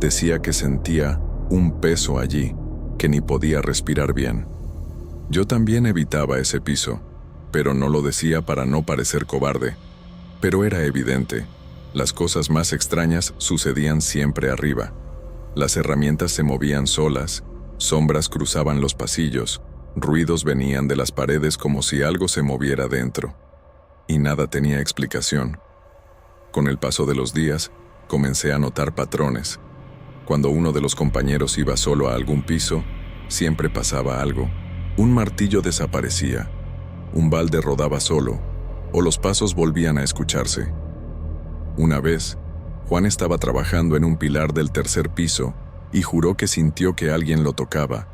Decía que sentía un peso allí, que ni podía respirar bien. Yo también evitaba ese piso, pero no lo decía para no parecer cobarde. Pero era evidente, las cosas más extrañas sucedían siempre arriba. Las herramientas se movían solas, sombras cruzaban los pasillos, ruidos venían de las paredes como si algo se moviera dentro. Y nada tenía explicación. Con el paso de los días, comencé a notar patrones. Cuando uno de los compañeros iba solo a algún piso, siempre pasaba algo. Un martillo desaparecía, un balde rodaba solo, o los pasos volvían a escucharse. Una vez, Juan estaba trabajando en un pilar del 3er piso y juró que sintió que alguien lo tocaba.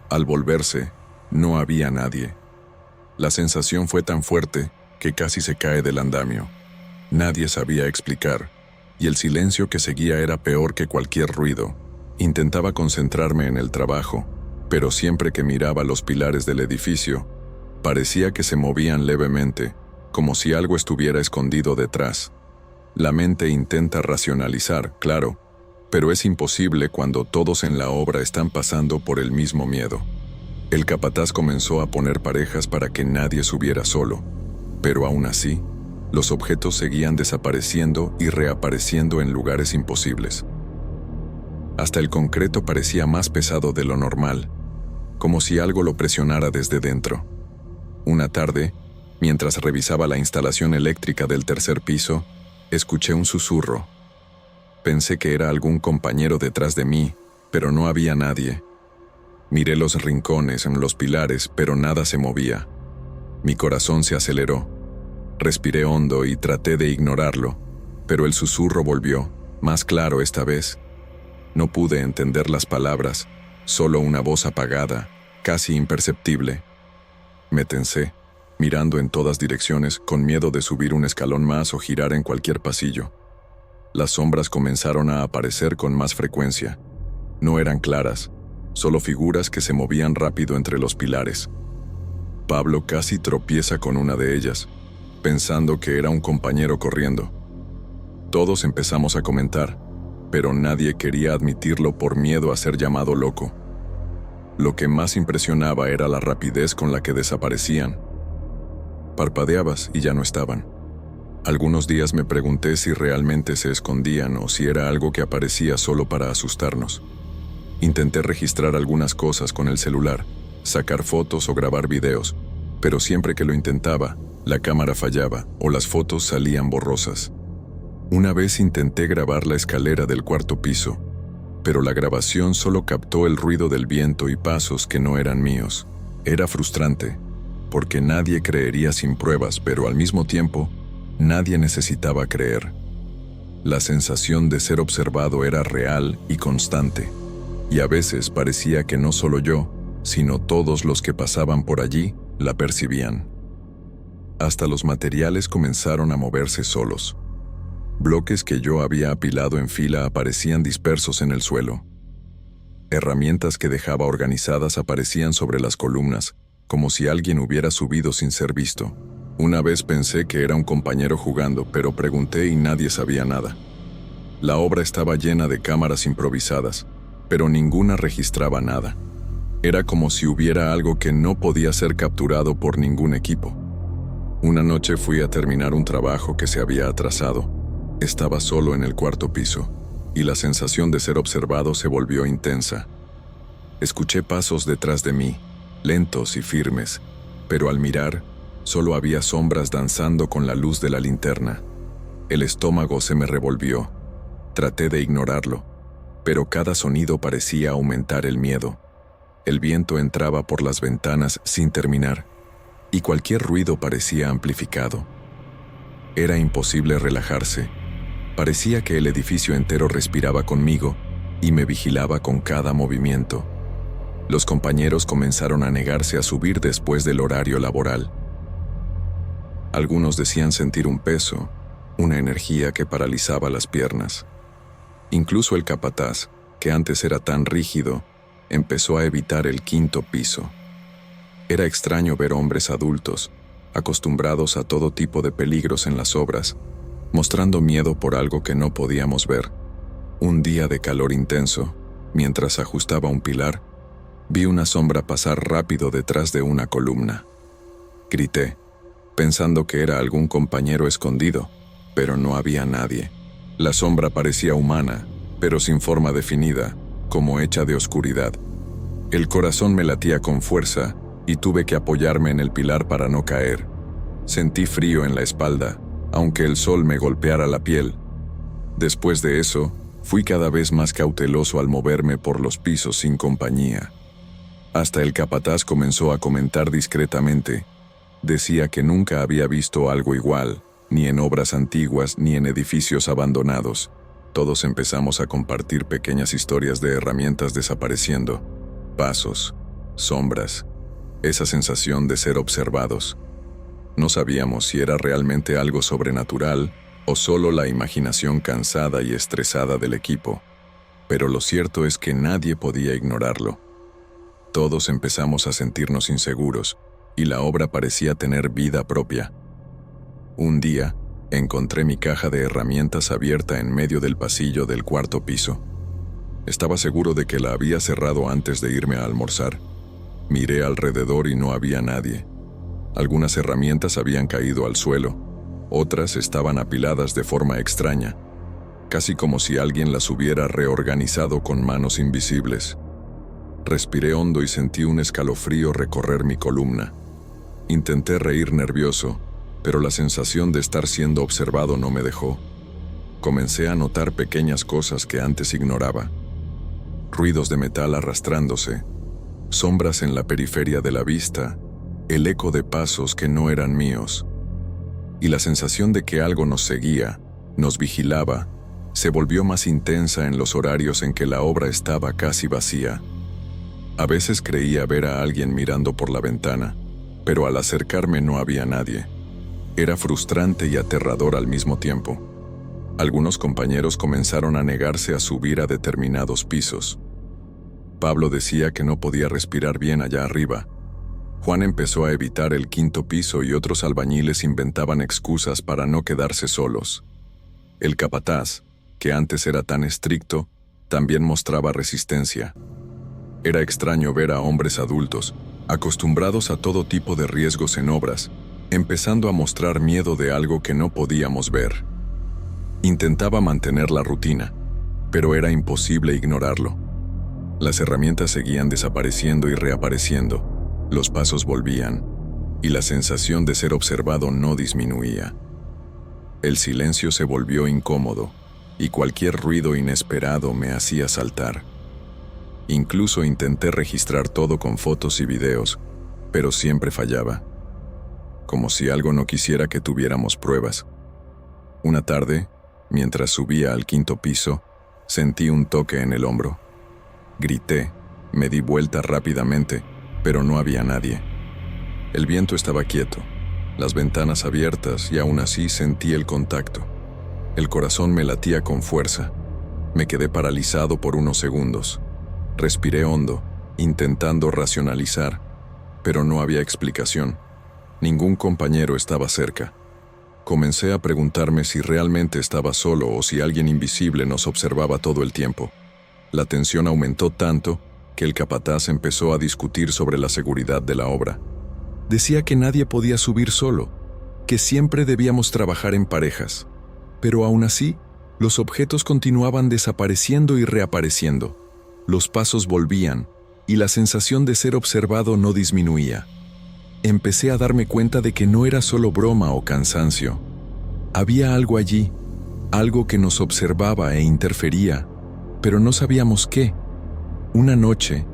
Al volverse, no había nadie. La sensación fue tan fuerte que casi se cae del andamio. Nadie sabía explicar, y el silencio que seguía era peor que cualquier ruido. Intentaba concentrarme en el trabajo, pero siempre que miraba los pilares del edificio, parecía que se movían levemente, como si algo estuviera escondido detrás. La mente intenta racionalizar, claro, pero es imposible cuando todos en la obra están pasando por el mismo miedo. El capataz comenzó a poner parejas para que nadie subiera solo, pero aún así, los objetos seguían desapareciendo y reapareciendo en lugares imposibles. Hasta el concreto parecía más pesado de lo normal, como si algo lo presionara desde dentro. Una tarde, Mientras revisaba la instalación eléctrica del tercer piso, escuché un susurro. Pensé que era algún compañero detrás de mí, pero no había nadie. Miré los rincones en los pilares, pero nada se movía. Mi corazón se aceleró. Respiré hondo y traté de ignorarlo, pero el susurro volvió, más claro esta vez. No pude entender las palabras, solo una voz apagada, casi imperceptible. Me tensé, mirando en todas direcciones, con miedo de subir un escalón más o girar en cualquier pasillo. Las sombras comenzaron a aparecer con más frecuencia. No eran claras, solo figuras que se movían rápido entre los pilares. Pablo casi tropieza con una de ellas, pensando que era un compañero corriendo. Todos empezamos a comentar, pero nadie quería admitirlo por miedo a ser llamado loco. Lo que más impresionaba era la rapidez con la que desaparecían. Parpadeabas y ya no estaban. Algunos días me pregunté si realmente se escondían o si era algo que aparecía solo para asustarnos. Intenté registrar algunas cosas con el celular, sacar fotos o grabar videos, pero siempre que lo intentaba, la cámara fallaba o las fotos salían borrosas. Una vez intenté grabar la escalera del cuarto piso, pero la grabación solo captó el ruido del viento y pasos que no eran míos. Era frustrante, porque nadie creería sin pruebas, pero al mismo tiempo, nadie necesitaba creer. La sensación de ser observado era real y constante, y a veces parecía que no solo yo, sino todos los que pasaban por allí la percibían. Hasta los materiales comenzaron a moverse solos. Bloques que yo había apilado en fila aparecían dispersos en el suelo. Herramientas que dejaba organizadas aparecían sobre las columnas, como si alguien hubiera subido sin ser visto. Una vez pensé que era un compañero jugando, pero pregunté y nadie sabía nada. La obra estaba llena de cámaras improvisadas, pero ninguna registraba nada. Era como si hubiera algo que no podía ser capturado por ningún equipo. Una noche fui a terminar un trabajo que se había atrasado. Estaba solo en el cuarto piso, y la sensación de ser observado se volvió intensa. Escuché pasos detrás de mí, lentos y firmes, pero al mirar, solo había sombras danzando con la luz de la linterna. El estómago se me revolvió. Traté de ignorarlo, pero cada sonido parecía aumentar el miedo. El viento entraba por las ventanas sin terminar, y cualquier ruido parecía amplificado. Era imposible relajarse. Parecía que el edificio entero respiraba conmigo y me vigilaba con cada movimiento. Los compañeros comenzaron a negarse a subir después del horario laboral. Algunos decían sentir un peso, una energía que paralizaba las piernas. Incluso el capataz, que antes era tan rígido, empezó a evitar el quinto piso. Era extraño ver hombres adultos, acostumbrados a todo tipo de peligros en las obras, mostrando miedo por algo que no podíamos ver. Un día de calor intenso, mientras ajustaba un pilar, vi una sombra pasar rápido detrás de una columna. Grité, pensando que era algún compañero escondido, pero no había nadie. La sombra parecía humana, pero sin forma definida, como hecha de oscuridad. El corazón me latía con fuerza y tuve que apoyarme en el pilar para no caer. Sentí frío en la espalda, aunque el sol me golpeara la piel. Después de eso, fui cada vez más cauteloso al moverme por los pisos sin compañía. Hasta el capataz comenzó a comentar discretamente. Decía que nunca había visto algo igual, ni en obras antiguas ni en edificios abandonados. Todos empezamos a compartir pequeñas historias de herramientas desapareciendo, pasos, sombras, esa sensación de ser observados. No sabíamos si era realmente algo sobrenatural o solo la imaginación cansada y estresada del equipo, pero lo cierto es que nadie podía ignorarlo. Todos empezamos a sentirnos inseguros y la obra parecía tener vida propia. Un día, encontré mi caja de herramientas abierta en medio del pasillo del cuarto piso. Estaba seguro de que la había cerrado antes de irme a almorzar. Miré alrededor y no había nadie. Algunas herramientas habían caído al suelo, otras estaban apiladas de forma extraña, casi como si alguien las hubiera reorganizado con manos invisibles. Respiré hondo y sentí un escalofrío recorrer mi columna. Intenté reír nervioso, pero la sensación de estar siendo observado no me dejó. Comencé a notar pequeñas cosas que antes ignoraba. Ruidos de metal arrastrándose, sombras en la periferia de la vista, el eco de pasos que no eran míos. Y la sensación de que algo nos seguía, nos vigilaba, se volvió más intensa en los horarios en que la obra estaba casi vacía. A veces creía ver a alguien mirando por la ventana, pero al acercarme no había nadie. Era frustrante y aterrador al mismo tiempo. Algunos compañeros comenzaron a negarse a subir a determinados pisos. Pablo decía que no podía respirar bien allá arriba. Juan empezó a evitar el 5º piso y otros albañiles inventaban excusas para no quedarse solos. El capataz, que antes era tan estricto, también mostraba resistencia. Era extraño ver a hombres adultos, acostumbrados a todo tipo de riesgos en obras, empezando a mostrar miedo de algo que no podíamos ver. Intentaba mantener la rutina, pero era imposible ignorarlo. Las herramientas seguían desapareciendo y reapareciendo, los pasos volvían, y la sensación de ser observado no disminuía. El silencio se volvió incómodo, y cualquier ruido inesperado me hacía saltar. Incluso intenté registrar todo con fotos y videos, pero siempre fallaba. Como si algo no quisiera que tuviéramos pruebas. Una tarde, mientras subía al 5º piso, sentí un toque en el hombro. Grité, me di vuelta rápidamente, pero no había nadie. El viento estaba quieto, las ventanas abiertas y aún así sentí el contacto. El corazón me latía con fuerza. Me quedé paralizado por unos segundos. Respiré hondo, intentando racionalizar, pero no había explicación. Ningún compañero estaba cerca. Comencé a preguntarme si realmente estaba solo o si alguien invisible nos observaba todo el tiempo. La tensión aumentó tanto que el capataz empezó a discutir sobre la seguridad de la obra. Decía que nadie podía subir solo, que siempre debíamos trabajar en parejas. Pero aún así, los objetos continuaban desapareciendo y reapareciendo. Los pasos volvían, y la sensación de ser observado no disminuía. Empecé a darme cuenta de que no era solo broma o cansancio. Había algo allí, algo que nos observaba e interfería, pero no sabíamos qué. Una noche,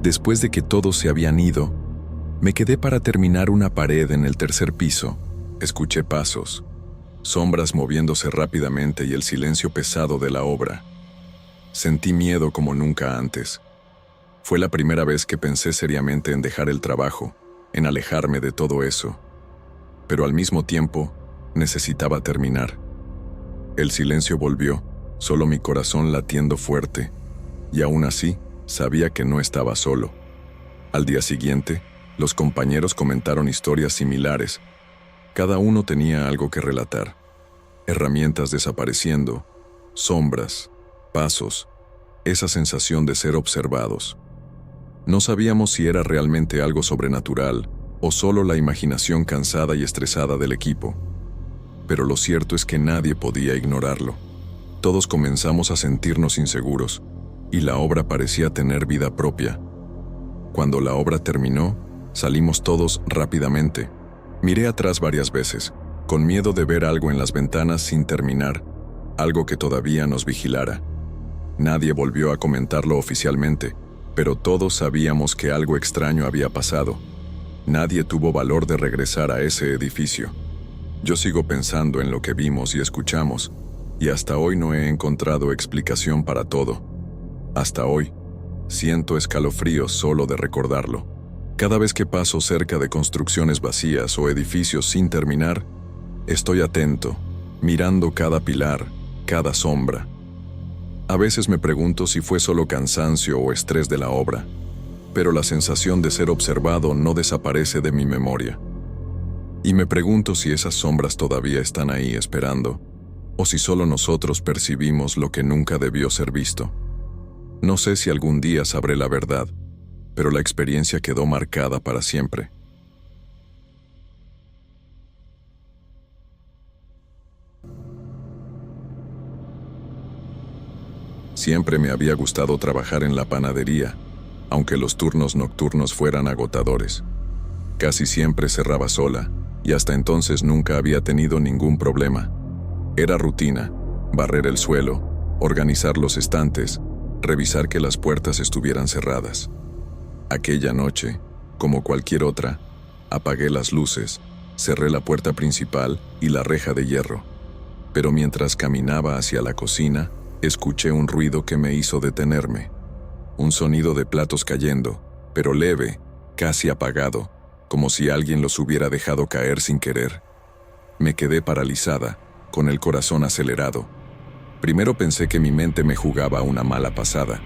después de que todos se habían ido, me quedé para terminar una pared en el 3er piso. Escuché pasos, sombras moviéndose rápidamente y el silencio pesado de la obra. Sentí miedo como nunca antes. Fue la primera vez que pensé seriamente en dejar el trabajo, en alejarme de todo eso. Pero al mismo tiempo, necesitaba terminar. El silencio volvió, solo mi corazón latiendo fuerte, y aún así, sabía que no estaba solo. Al día siguiente, los compañeros comentaron historias similares. Cada uno tenía algo que relatar. Herramientas desapareciendo, sombras, pasos, esa sensación de ser observados. No sabíamos si era realmente algo sobrenatural o solo la imaginación cansada y estresada del equipo. Pero lo cierto es que nadie podía ignorarlo. Todos comenzamos a sentirnos inseguros, y la obra parecía tener vida propia. Cuando la obra terminó, salimos todos rápidamente. Miré atrás varias veces, con miedo de ver algo en las ventanas sin terminar, algo que todavía nos vigilara. Nadie volvió a comentarlo oficialmente, pero todos sabíamos que algo extraño había pasado. Nadie tuvo valor de regresar a ese edificio. Yo sigo pensando en lo que vimos y escuchamos, y hasta hoy no he encontrado explicación para todo. Hasta hoy, siento escalofríos solo de recordarlo. Cada vez que paso cerca de construcciones vacías o edificios sin terminar, estoy atento, mirando cada pilar, cada sombra. A veces me pregunto si fue solo cansancio o estrés de la obra, pero la sensación de ser observado no desaparece de mi memoria. Y me pregunto si esas sombras todavía están ahí esperando, o si solo nosotros percibimos lo que nunca debió ser visto. No sé si algún día sabré la verdad, pero la experiencia quedó marcada para siempre. Siempre me había gustado trabajar en la panadería, aunque los turnos nocturnos fueran agotadores. Casi siempre cerraba sola, y hasta entonces nunca había tenido ningún problema. Era rutina, barrer el suelo, organizar los estantes, revisar que las puertas estuvieran cerradas. Aquella noche, como cualquier otra, apagué las luces, cerré la puerta principal y la reja de hierro. Pero mientras caminaba hacia la cocina, escuché un ruido que me hizo detenerme. Un sonido de platos cayendo, pero leve, casi apagado, como si alguien los hubiera dejado caer sin querer. Me quedé paralizada, con el corazón acelerado. Primero pensé que mi mente me jugaba una mala pasada,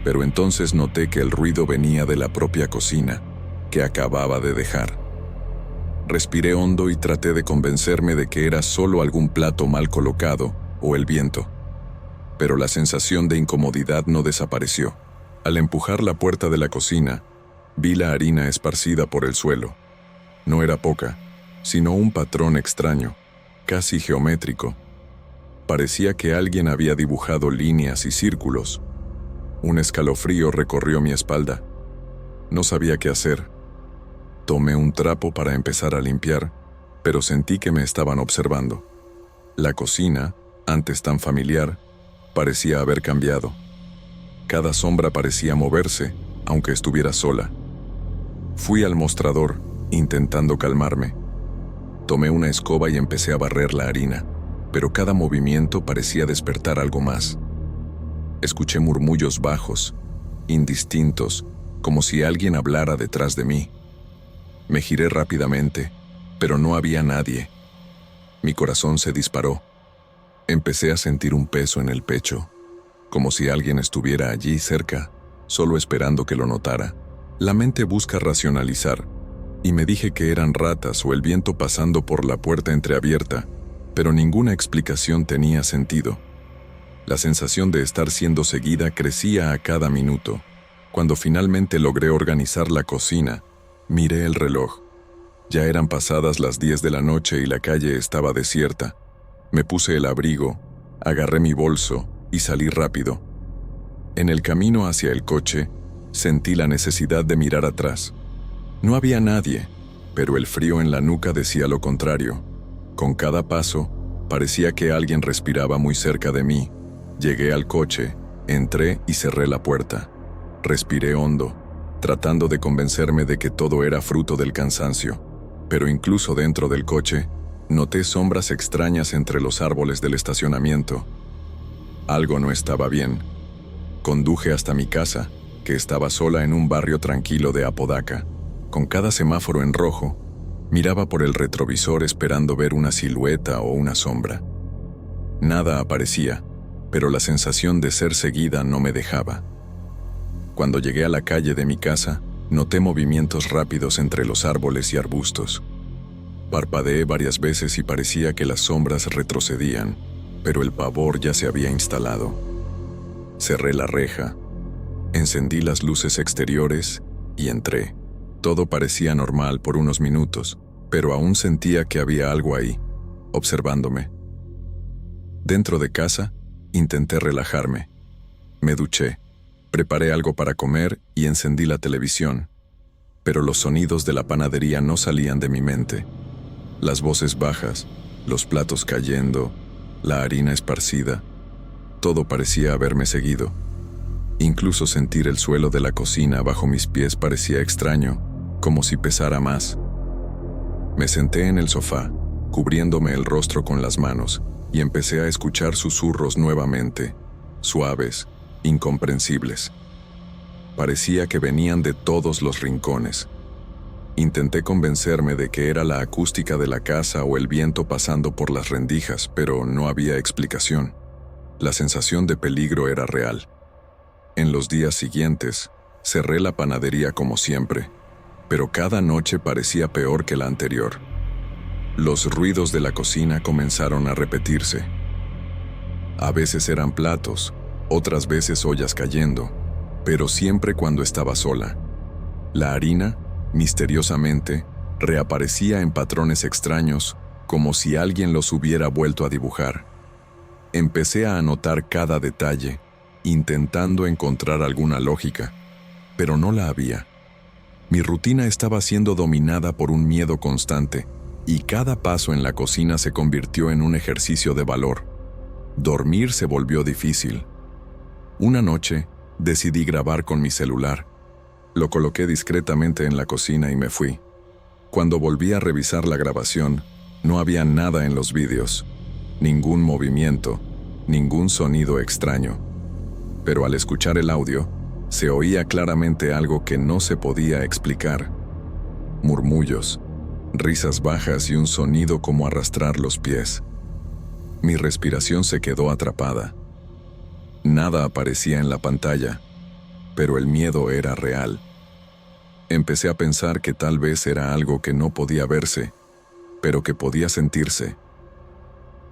pero entonces noté que el ruido venía de la propia cocina, que acababa de dejar. Respiré hondo y traté de convencerme de que era solo algún plato mal colocado o el viento. Pero la sensación de incomodidad no desapareció. Al empujar la puerta de la cocina, vi la harina esparcida por el suelo. No era poca, sino un patrón extraño, casi geométrico. Parecía que alguien había dibujado líneas y círculos. Un escalofrío recorrió mi espalda. No sabía qué hacer. Tomé un trapo para empezar a limpiar, pero sentí que me estaban observando. La cocina, antes tan familiar, parecía haber cambiado. Cada sombra parecía moverse, aunque estuviera sola. Fui al mostrador, intentando calmarme. Tomé una escoba y empecé a barrer la harina, pero cada movimiento parecía despertar algo más. Escuché murmullos bajos, indistintos, como si alguien hablara detrás de mí. Me giré rápidamente, pero no había nadie. Mi corazón se disparó. Empecé a sentir un peso en el pecho, como si alguien estuviera allí cerca, solo esperando que lo notara. La mente busca racionalizar, y me dije que eran ratas o el viento pasando por la puerta entreabierta, pero ninguna explicación tenía sentido. La sensación de estar siendo seguida crecía a cada minuto. Cuando finalmente logré organizar la cocina, miré el reloj. Ya eran pasadas las 10 de la noche y la calle estaba desierta. Me puse el abrigo, agarré mi bolso y salí rápido. En el camino hacia el coche, sentí la necesidad de mirar atrás. No había nadie, pero el frío en la nuca decía lo contrario. Con cada paso, parecía que alguien respiraba muy cerca de mí. Llegué al coche, entré y cerré la puerta. Respiré hondo, tratando de convencerme de que todo era fruto del cansancio. Pero incluso dentro del coche, noté sombras extrañas entre los árboles del estacionamiento. Algo no estaba bien. Conduje hasta mi casa, que estaba sola en un barrio tranquilo de Apodaca. Con cada semáforo en rojo, miraba por el retrovisor esperando ver una silueta o una sombra. Nada aparecía, pero la sensación de ser seguida no me dejaba. Cuando llegué a la calle de mi casa, noté movimientos rápidos entre los árboles y arbustos. Parpadeé varias veces y parecía que las sombras retrocedían, pero el pavor ya se había instalado. Cerré la reja, encendí las luces exteriores y entré. Todo parecía normal por unos minutos, pero aún sentía que había algo ahí, observándome. Dentro de casa, intenté relajarme. Me duché, preparé algo para comer y encendí la televisión. Pero los sonidos de la panadería no salían de mi mente. Las voces bajas, los platos cayendo, la harina esparcida. Todo parecía haberme seguido. Incluso sentir el suelo de la cocina bajo mis pies parecía extraño, como si pesara más. Me senté en el sofá, cubriéndome el rostro con las manos, y empecé a escuchar susurros nuevamente, suaves, incomprensibles. Parecía que venían de todos los rincones. Intenté convencerme de que era la acústica de la casa o el viento pasando por las rendijas, pero no había explicación. La sensación de peligro era real. En los días siguientes, cerré la panadería como siempre, pero cada noche parecía peor que la anterior. Los ruidos de la cocina comenzaron a repetirse. A veces eran platos, otras veces ollas cayendo, pero siempre cuando estaba sola. La harina, misteriosamente, reaparecía en patrones extraños, como si alguien los hubiera vuelto a dibujar. Empecé a anotar cada detalle, intentando encontrar alguna lógica, pero no la había. Mi rutina estaba siendo dominada por un miedo constante, y cada paso en la cocina se convirtió en un ejercicio de valor. Dormir se volvió difícil. Una noche, decidí grabar con mi celular. Lo coloqué discretamente en la cocina y me fui. Cuando volví a revisar la grabación, no había nada en los vídeos, ningún movimiento, ningún sonido extraño. Pero al escuchar el audio, se oía claramente algo que no se podía explicar. Murmullos, risas bajas y un sonido como arrastrar los pies. Mi respiración se quedó atrapada. Nada aparecía en la pantalla, pero el miedo era real. Empecé a pensar que tal vez era algo que no podía verse, pero que podía sentirse.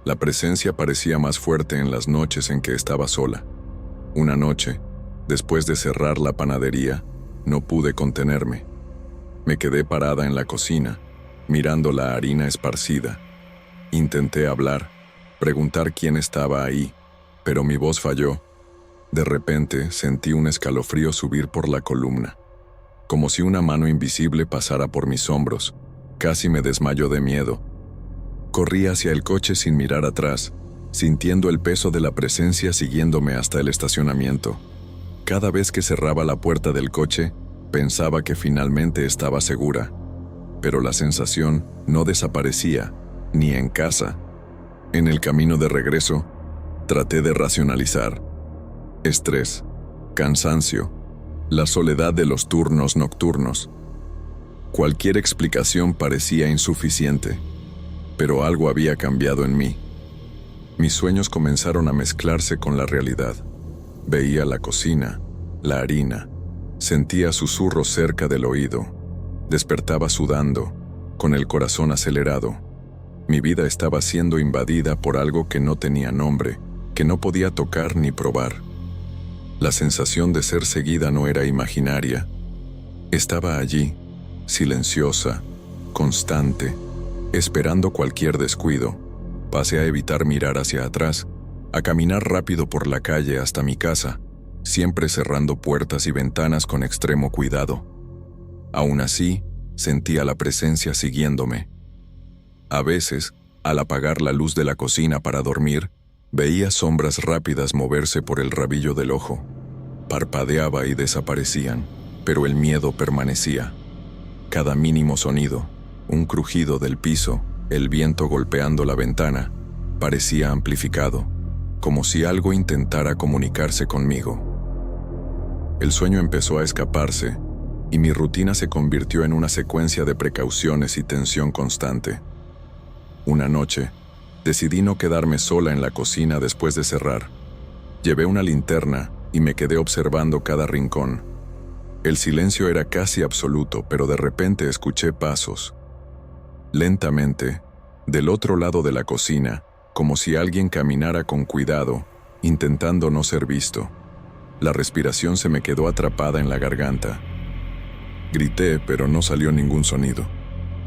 La presencia parecía más fuerte en las noches en que estaba sola. Una noche, después de cerrar la panadería, no pude contenerme. Me quedé parada en la cocina, mirando la harina esparcida. Intenté hablar, preguntar quién estaba ahí, pero mi voz falló. De repente sentí un escalofrío subir por la columna, como si una mano invisible pasara por mis hombros. Casi me desmayó de miedo. Corrí hacia el coche sin mirar atrás, sintiendo el peso de la presencia siguiéndome hasta el estacionamiento. Cada vez que cerraba la puerta del coche, pensaba que finalmente estaba segura, pero la sensación no desaparecía, ni en casa. En el camino de regreso, traté de racionalizar. Estrés, cansancio, la soledad de los turnos nocturnos. Cualquier explicación parecía insuficiente, pero algo había cambiado en mí. Mis sueños comenzaron a mezclarse con la realidad. Veía la cocina, la harina, sentía susurros cerca del oído. Despertaba sudando, con el corazón acelerado. Mi vida estaba siendo invadida por algo que no tenía nombre, que no podía tocar ni probar. La sensación de ser seguida no era imaginaria. Estaba allí, silenciosa, constante, esperando cualquier descuido. Pasé a evitar mirar hacia atrás, a caminar rápido por la calle hasta mi casa, siempre cerrando puertas y ventanas con extremo cuidado. Aún así, sentía la presencia siguiéndome. A veces, al apagar la luz de la cocina para dormir, veía sombras rápidas moverse por el rabillo del ojo. Parpadeaba y desaparecían, pero el miedo permanecía. Cada mínimo sonido, un crujido del piso, el viento golpeando la ventana, parecía amplificado, como si algo intentara comunicarse conmigo. El sueño empezó a escaparse, y mi rutina se convirtió en una secuencia de precauciones y tensión constante. Una noche, decidí no quedarme sola en la cocina después de cerrar. Llevé una linterna y me quedé observando cada rincón. El silencio era casi absoluto, pero de repente escuché pasos. Lentamente, del otro lado de la cocina, como si alguien caminara con cuidado, intentando no ser visto. La respiración se me quedó atrapada en la garganta. Grité, pero no salió ningún sonido.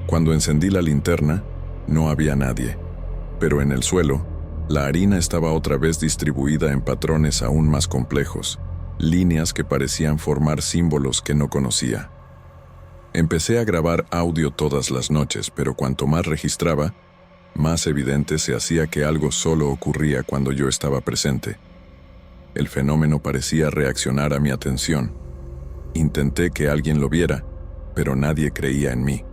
Cuando encendí la linterna, no había nadie. Pero en el suelo, la harina estaba otra vez distribuida en patrones aún más complejos, líneas que parecían formar símbolos que no conocía. Empecé a grabar audio todas las noches, pero cuanto más registraba, más evidente se hacía que algo solo ocurría cuando yo estaba presente. El fenómeno parecía reaccionar a mi atención. Intenté que alguien lo viera, pero nadie creía en mí.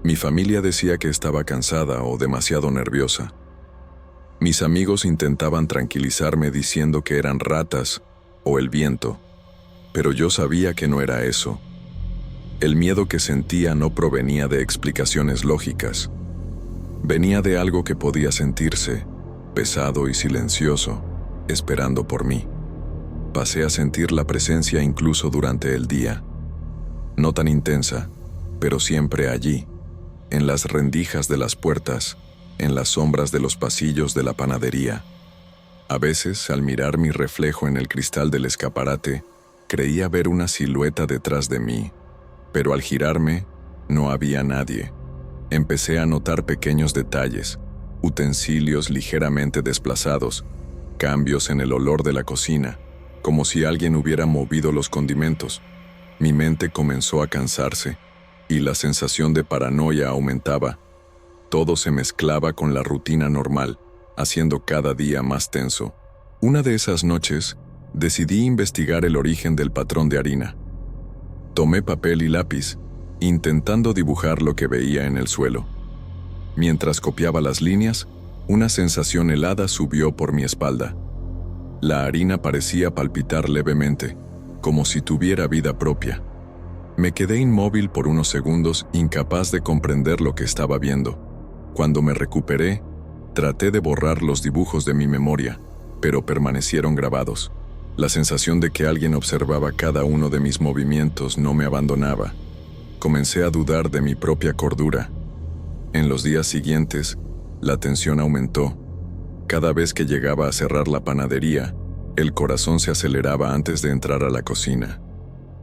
Mi familia decía que estaba cansada o demasiado nerviosa. Mis amigos intentaban tranquilizarme diciendo que eran ratas o el viento, pero yo sabía que no era eso. El miedo que sentía no provenía de explicaciones lógicas. Venía de algo que podía sentirse, pesado y silencioso, esperando por mí. Pasé a sentir la presencia incluso durante el día. No tan intensa, pero siempre allí, en las rendijas de las puertas, en las sombras de los pasillos de la panadería. A veces, al mirar mi reflejo en el cristal del escaparate, creía ver una silueta detrás de mí, pero al girarme, no había nadie. Empecé a notar pequeños detalles, utensilios ligeramente desplazados, cambios en el olor de la cocina, como si alguien hubiera movido los condimentos. Mi mente comenzó a cansarse y la sensación de paranoia aumentaba. Todo se mezclaba con la rutina normal, haciendo cada día más tenso. Una de esas noches, decidí investigar el origen del patrón de harina. Tomé papel y lápiz, intentando dibujar lo que veía en el suelo. Mientras copiaba las líneas, una sensación helada subió por mi espalda. La harina parecía palpitar levemente, como si tuviera vida propia. Me quedé inmóvil por unos segundos, incapaz de comprender lo que estaba viendo. Cuando me recuperé, traté de borrar los dibujos de mi memoria, pero permanecieron grabados. La sensación de que alguien observaba cada uno de mis movimientos no me abandonaba. Comencé a dudar de mi propia cordura. En los días siguientes, la tensión aumentó. Cada vez que llegaba a cerrar la panadería, el corazón se aceleraba antes de entrar a la cocina.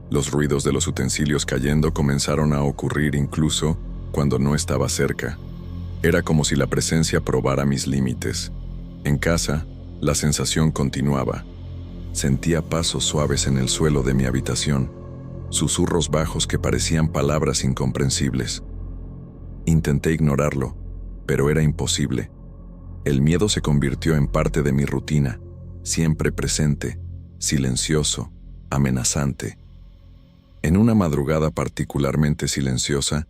Los ruidos de los utensilios cayendo comenzaron a ocurrir incluso cuando no estaba cerca. Era como si la presencia probara mis límites. En casa, la sensación continuaba. Sentía pasos suaves en el suelo de mi habitación, susurros bajos que parecían palabras incomprensibles. Intenté ignorarlo, pero era imposible. El miedo se convirtió en parte de mi rutina, siempre presente, silencioso, amenazante. En una madrugada particularmente silenciosa,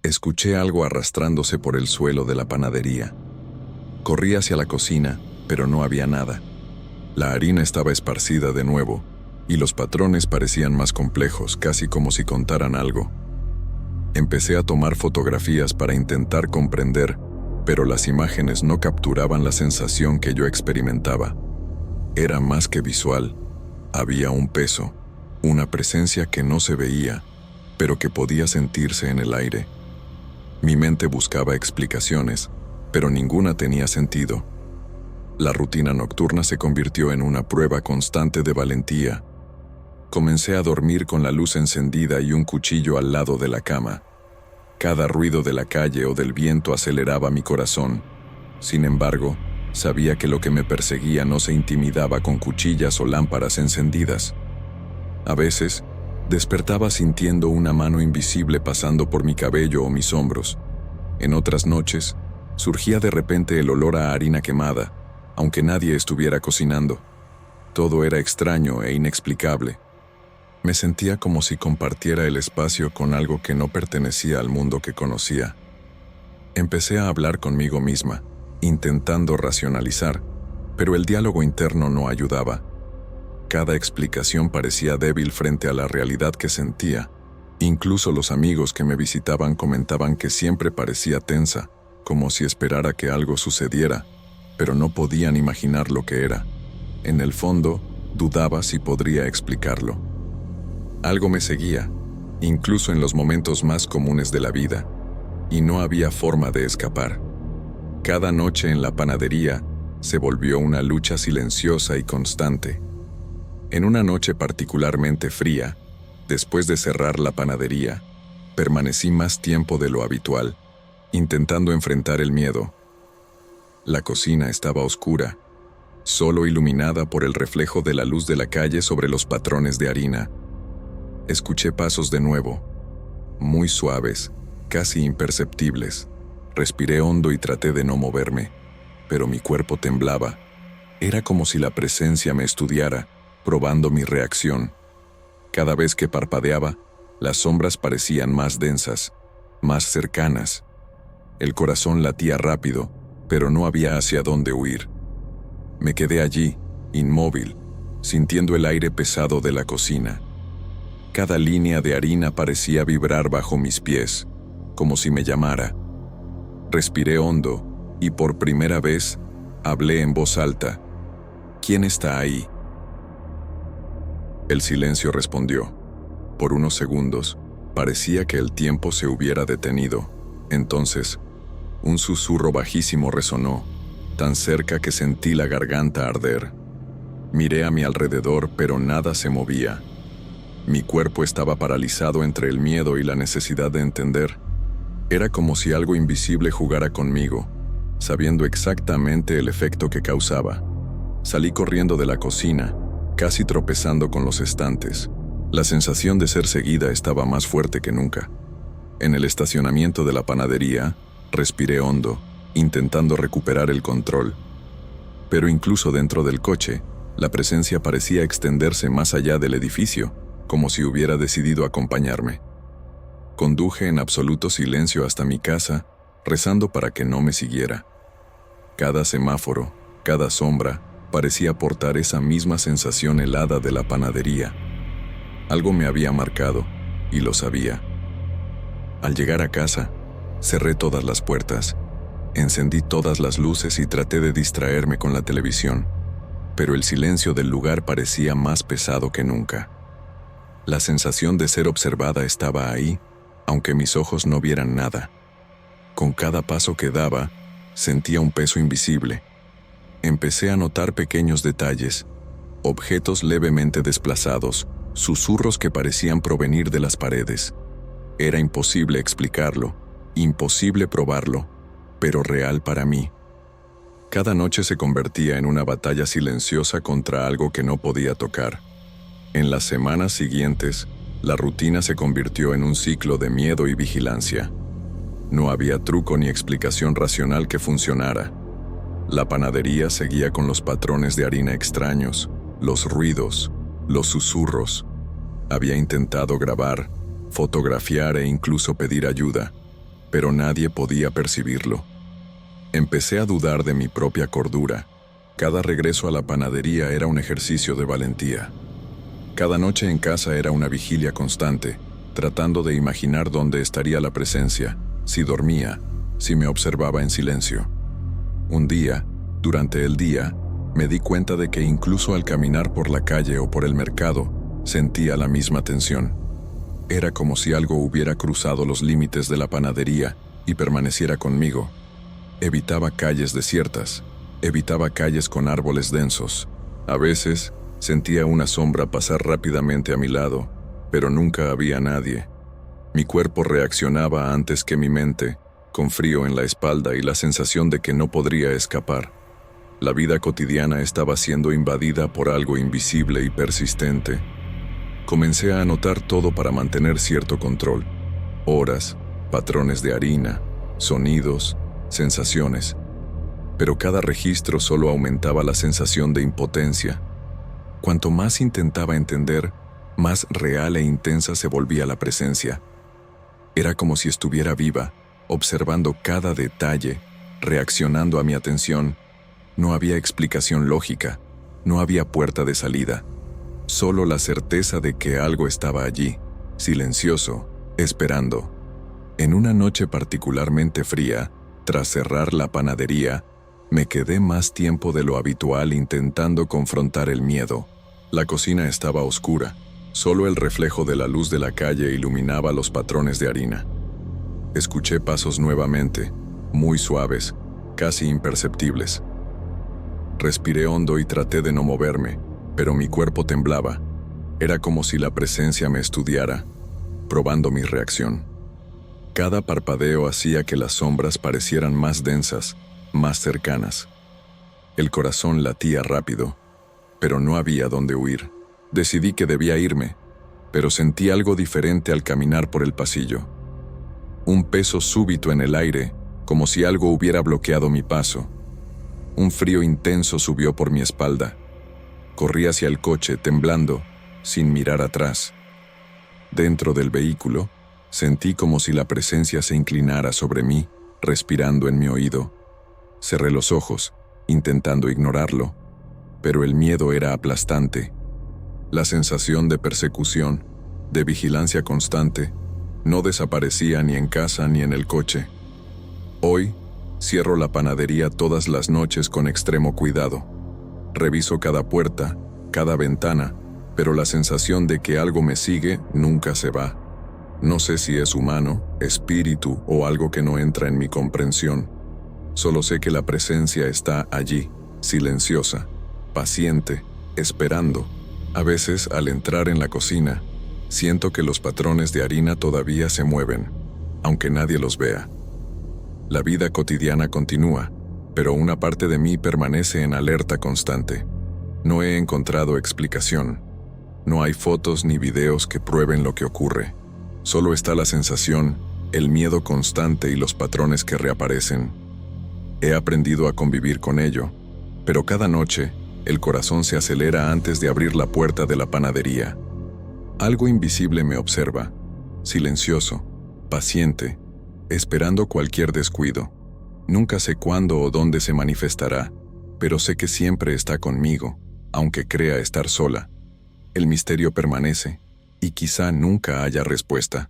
escuché algo arrastrándose por el suelo de la panadería. Corrí hacia la cocina, pero no había nada. La harina estaba esparcida de nuevo, y los patrones parecían más complejos, casi como si contaran algo. Empecé a tomar fotografías para intentar comprender, pero las imágenes no capturaban la sensación que yo experimentaba. Era más que visual. Había un peso, una presencia que no se veía, pero que podía sentirse en el aire. Mi mente buscaba explicaciones, pero ninguna tenía sentido. La rutina nocturna se convirtió en una prueba constante de valentía. Comencé a dormir con la luz encendida y un cuchillo al lado de la cama. Cada ruido de la calle o del viento aceleraba mi corazón. Sin embargo, sabía que lo que me perseguía no se intimidaba con cuchillas o lámparas encendidas. A veces, despertaba sintiendo una mano invisible pasando por mi cabello o mis hombros. En otras noches, surgía de repente el olor a harina quemada, aunque nadie estuviera cocinando. Todo era extraño e inexplicable. Me sentía como si compartiera el espacio con algo que no pertenecía al mundo que conocía. Empecé a hablar conmigo misma, intentando racionalizar, pero el diálogo interno no ayudaba. Cada explicación parecía débil frente a la realidad que sentía. Incluso los amigos que me visitaban comentaban que siempre parecía tensa, como si esperara que algo sucediera, pero no podían imaginar lo que era. En el fondo, dudaba si podría explicarlo. Algo me seguía, incluso en los momentos más comunes de la vida, y no había forma de escapar. Cada noche en la panadería se volvió una lucha silenciosa y constante. En una noche particularmente fría, después de cerrar la panadería, permanecí más tiempo de lo habitual, intentando enfrentar el miedo. La cocina estaba oscura, solo iluminada por el reflejo de la luz de la calle sobre los patrones de harina. Escuché pasos de nuevo, muy suaves, casi imperceptibles. Respiré hondo y traté de no moverme, pero mi cuerpo temblaba. Era como si la presencia me estudiara, probando mi reacción. Cada vez que parpadeaba, las sombras parecían más densas, más cercanas. El corazón latía rápido, pero no había hacia dónde huir. Me quedé allí, inmóvil, sintiendo el aire pesado de la cocina. Cada línea de harina parecía vibrar bajo mis pies, como si me llamara. Respiré hondo y por primera vez hablé en voz alta. ¿Quién está ahí? El silencio respondió. Por unos segundos, parecía que el tiempo se hubiera detenido. Entonces, un susurro bajísimo resonó, tan cerca que sentí la garganta arder. Miré a mi alrededor, pero nada se movía. Mi cuerpo estaba paralizado entre el miedo y la necesidad de entender. Era como si algo invisible jugara conmigo, sabiendo exactamente el efecto que causaba. Salí corriendo de la cocina, casi tropezando con los estantes. La sensación de ser seguida estaba más fuerte que nunca. En el estacionamiento de la panadería, respiré hondo, intentando recuperar el control. Pero incluso dentro del coche, la presencia parecía extenderse más allá del edificio, como si hubiera decidido acompañarme. Conduje en absoluto silencio hasta mi casa, rezando para que no me siguiera. Cada semáforo, cada sombra, parecía portar esa misma sensación helada de la panadería. Algo me había marcado, y lo sabía. Al llegar a casa, cerré todas las puertas, encendí todas las luces y traté de distraerme con la televisión, pero el silencio del lugar parecía más pesado que nunca. La sensación de ser observada estaba ahí, aunque mis ojos no vieran nada. Con cada paso que daba, sentía un peso invisible. Empecé a notar pequeños detalles, objetos levemente desplazados, susurros que parecían provenir de las paredes. Era imposible explicarlo, imposible probarlo, pero real para mí. Cada noche se convertía en una batalla silenciosa contra algo que no podía tocar. En las semanas siguientes, la rutina se convirtió en un ciclo de miedo y vigilancia. No había truco ni explicación racional que funcionara. La panadería seguía con los patrones de harina extraños, los ruidos, los susurros. Había intentado grabar, fotografiar e incluso pedir ayuda, pero nadie podía percibirlo. Empecé a dudar de mi propia cordura. Cada regreso a la panadería era un ejercicio de valentía. Cada noche en casa era una vigilia constante, tratando de imaginar dónde estaría la presencia, si dormía, si me observaba en silencio. Un día, durante el día, me di cuenta de que incluso al caminar por la calle o por el mercado, sentía la misma tensión. Era como si algo hubiera cruzado los límites de la panadería y permaneciera conmigo. Evitaba calles desiertas, evitaba calles con árboles densos. A veces, sentía una sombra pasar rápidamente a mi lado, pero nunca había nadie. Mi cuerpo reaccionaba antes que mi mente, con frío en la espalda y la sensación de que no podría escapar. La vida cotidiana estaba siendo invadida por algo invisible y persistente. Comencé a anotar todo para mantener cierto control. Horas, patrones de harina, sonidos, sensaciones. Pero cada registro solo aumentaba la sensación de impotencia. Cuanto más intentaba entender, más real e intensa se volvía la presencia. Era como si estuviera viva, observando cada detalle, reaccionando a mi atención. No había explicación lógica, no había puerta de salida. Solo la certeza de que algo estaba allí, silencioso, esperando. En una noche particularmente fría, tras cerrar la panadería, me quedé más tiempo de lo habitual intentando confrontar el miedo. La cocina estaba oscura, solo el reflejo de la luz de la calle iluminaba los patrones de harina. Escuché pasos nuevamente, muy suaves, casi imperceptibles. Respiré hondo y traté de no moverme, pero mi cuerpo temblaba. Era como si la presencia me estudiara, probando mi reacción. Cada parpadeo hacía que las sombras parecieran más densas, más cercanas. El corazón latía rápido, pero no había dónde huir. Decidí que debía irme, pero sentí algo diferente al caminar por el pasillo. Un peso súbito en el aire, como si algo hubiera bloqueado mi paso. Un frío intenso subió por mi espalda. Corrí hacia el coche, temblando, sin mirar atrás. Dentro del vehículo, sentí como si la presencia se inclinara sobre mí, respirando en mi oído. Cerré los ojos, intentando ignorarlo, pero el miedo era aplastante. La sensación de persecución, de vigilancia constante, no desaparecía ni en casa ni en el coche. Hoy, cierro la panadería todas las noches con extremo cuidado. Reviso cada puerta, cada ventana, pero la sensación de que algo me sigue nunca se va. No sé si es humano, espíritu o algo que no entra en mi comprensión. Solo sé que la presencia está allí, silenciosa, paciente, esperando. A veces, al entrar en la cocina, siento que los patrones de harina todavía se mueven, aunque nadie los vea. La vida cotidiana continúa, pero una parte de mí permanece en alerta constante. No he encontrado explicación. No hay fotos ni videos que prueben lo que ocurre. Solo está la sensación, el miedo constante y los patrones que reaparecen. He aprendido a convivir con ello, pero cada noche, el corazón se acelera antes de abrir la puerta de la panadería. Algo invisible me observa, silencioso, paciente, esperando cualquier descuido. Nunca sé cuándo o dónde se manifestará, pero sé que siempre está conmigo, aunque crea estar sola. El misterio permanece, y quizá nunca haya respuesta.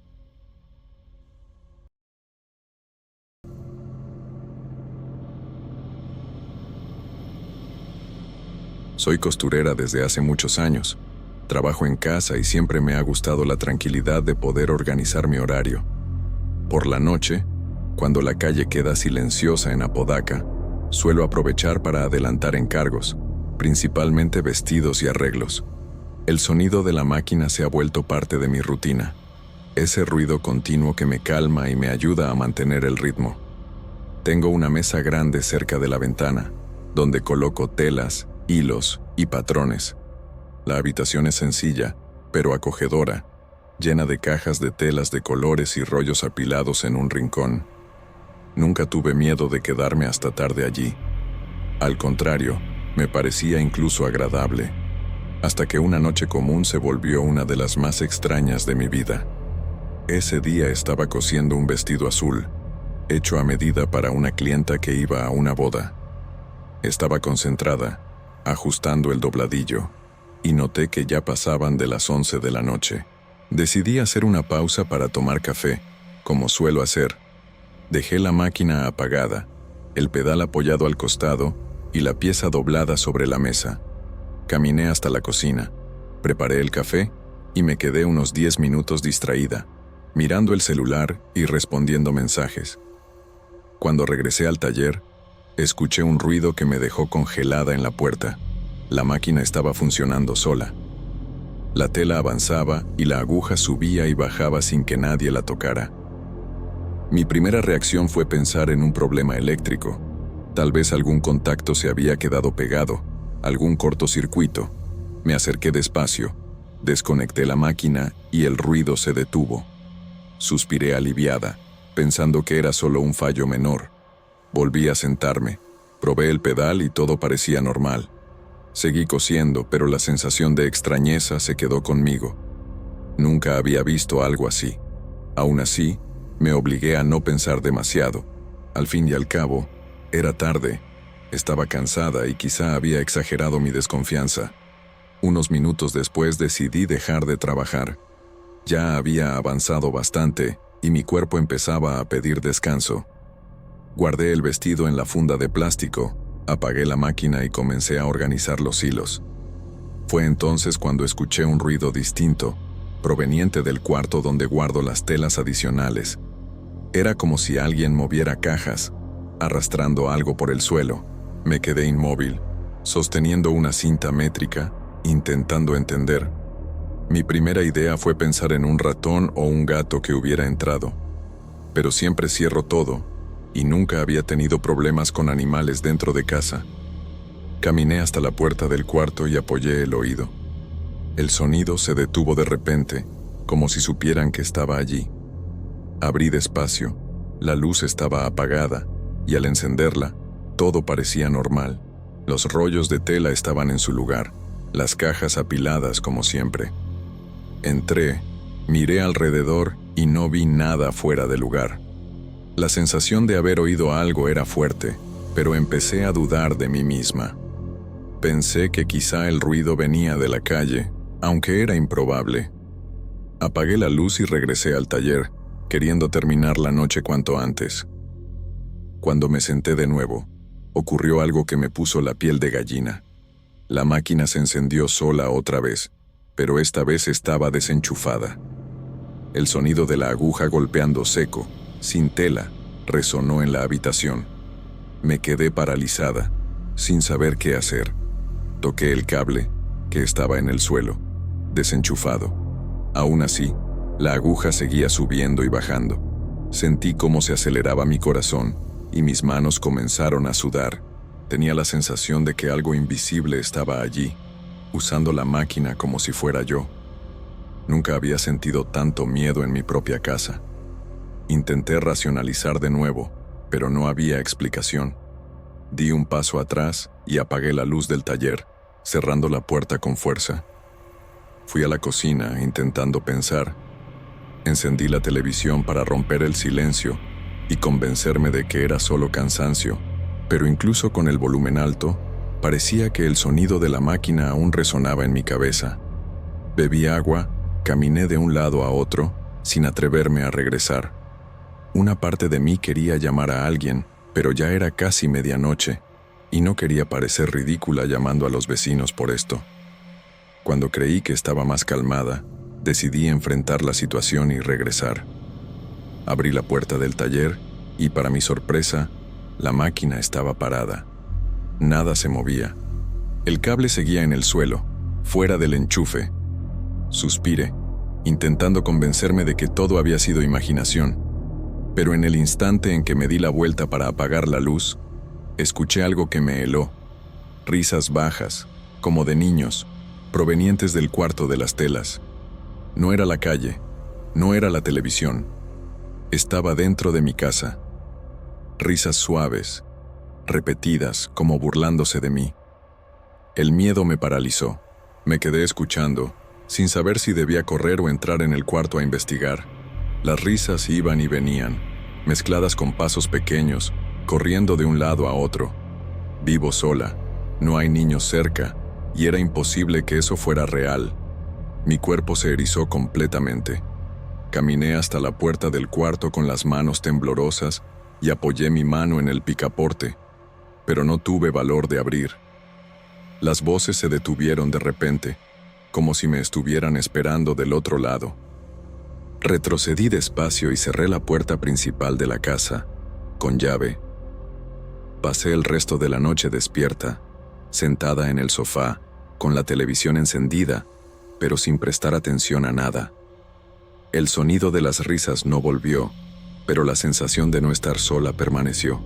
Soy costurera desde hace muchos años. Trabajo en casa y siempre me ha gustado la tranquilidad de poder organizar mi horario. Por la noche, cuando la calle queda silenciosa en Apodaca, suelo aprovechar para adelantar encargos, principalmente vestidos y arreglos. El sonido de la máquina se ha vuelto parte de mi rutina. Ese ruido continuo que me calma y me ayuda a mantener el ritmo. Tengo una mesa grande cerca de la ventana, donde coloco telas, hilos y patrones. La habitación es sencilla, pero acogedora, llena de cajas de telas de colores y rollos apilados en un rincón. Nunca tuve miedo de quedarme hasta tarde allí. Al contrario, me parecía incluso agradable, hasta que una noche común se volvió una de las más extrañas de mi vida. Ese día estaba cosiendo un vestido azul, hecho a medida para una clienta que iba a una boda. Estaba concentrada, ajustando el dobladillo, y noté que ya pasaban de las 11 de la noche. Decidí hacer una pausa para tomar café, como suelo hacer. Dejé la máquina apagada, el pedal apoyado al costado y la pieza doblada sobre la mesa. Caminé hasta la cocina, preparé el café y me quedé unos 10 minutos distraída, mirando el celular y respondiendo mensajes. Cuando regresé al taller, escuché un ruido que me dejó congelada en la puerta. La máquina estaba funcionando sola. La tela avanzaba y la aguja subía y bajaba sin que nadie la tocara. Mi primera reacción fue pensar en un problema eléctrico. Tal vez algún contacto se había quedado pegado, algún cortocircuito. Me acerqué despacio, desconecté la máquina y el ruido se detuvo. Suspiré aliviada, pensando que era solo un fallo menor. Volví a sentarme, probé el pedal y todo parecía normal. Seguí cosiendo, pero la sensación de extrañeza se quedó conmigo. Nunca había visto algo así. Aún así, me obligué a no pensar demasiado. Al fin y al cabo, era tarde. Estaba cansada y quizá había exagerado mi desconfianza. Unos minutos después decidí dejar de trabajar. Ya había avanzado bastante y mi cuerpo empezaba a pedir descanso. Guardé el vestido en la funda de plástico, apagué la máquina y comencé a organizar los hilos. Fue entonces cuando escuché un ruido distinto, proveniente del cuarto donde guardo las telas adicionales. Era como si alguien moviera cajas, arrastrando algo por el suelo. Me quedé inmóvil, sosteniendo una cinta métrica, intentando entender. Mi primera idea fue pensar en un ratón o un gato que hubiera entrado. Pero siempre cierro todo, y nunca había tenido problemas con animales dentro de casa. Caminé hasta la puerta del cuarto y apoyé el oído. El sonido se detuvo de repente, como si supieran que estaba allí. Abrí despacio, la luz estaba apagada, y al encenderla, todo parecía normal. Los rollos de tela estaban en su lugar, las cajas apiladas como siempre. Entré, miré alrededor y no vi nada fuera de lugar. La sensación de haber oído algo era fuerte, pero empecé a dudar de mí misma. Pensé que quizá el ruido venía de la calle, aunque era improbable. Apagué la luz y regresé al taller, queriendo terminar la noche cuanto antes. Cuando me senté de nuevo, ocurrió algo que me puso la piel de gallina. La máquina se encendió sola otra vez, pero esta vez estaba desenchufada. El sonido de la aguja golpeando seco, sin tela, resonó en la habitación. Me quedé paralizada, sin saber qué hacer. Toqué el cable, que estaba en el suelo, desenchufado. Aún así, la aguja seguía subiendo y bajando. Sentí cómo se aceleraba mi corazón, y mis manos comenzaron a sudar. Tenía la sensación de que algo invisible estaba allí. usando la máquina como si fuera yo. Nunca había sentido tanto miedo en mi propia casa. Intenté racionalizar de nuevo, pero no había explicación. Di un paso atrás y apagué la luz del taller, cerrando la puerta con fuerza. Fui a la cocina intentando pensar. Encendí la televisión para romper el silencio y convencerme de que era solo cansancio, pero incluso con el volumen alto, parecía que el sonido de la máquina aún resonaba en mi cabeza. Bebí agua, caminé de un lado a otro, sin atreverme a regresar. Una parte de mí quería llamar a alguien, pero ya era casi medianoche, y no quería parecer ridícula llamando a los vecinos por esto. Cuando creí que estaba más calmada, decidí enfrentar la situación y regresar. Abrí la puerta del taller y, para mi sorpresa, la máquina estaba parada. Nada se movía. El cable seguía en el suelo, fuera del enchufe. Suspiré, intentando convencerme de que todo había sido imaginación, pero en el instante en que me di la vuelta para apagar la luz, escuché algo que me heló. Risas bajas, como de niños, provenientes del cuarto de las telas. No era la calle, no era la televisión. Estaba dentro de mi casa. Risas suaves, repetidas, como burlándose de mí. El miedo me paralizó. Me quedé escuchando, sin saber si debía correr o entrar en el cuarto a investigar. Las risas iban y venían, mezcladas con pasos pequeños, corriendo de un lado a otro. Vivo sola, no hay niños cerca, y era imposible que eso fuera real. Mi cuerpo se erizó completamente. Caminé hasta la puerta del cuarto con las manos temblorosas y apoyé mi mano en el picaporte, pero no tuve valor de abrir. Las voces se detuvieron de repente, como si me estuvieran esperando del otro lado. Retrocedí despacio y cerré la puerta principal de la casa, con llave. Pasé el resto de la noche despierta, sentada en el sofá, con la televisión encendida, pero sin prestar atención a nada. El sonido de las risas no volvió, pero la sensación de no estar sola permaneció.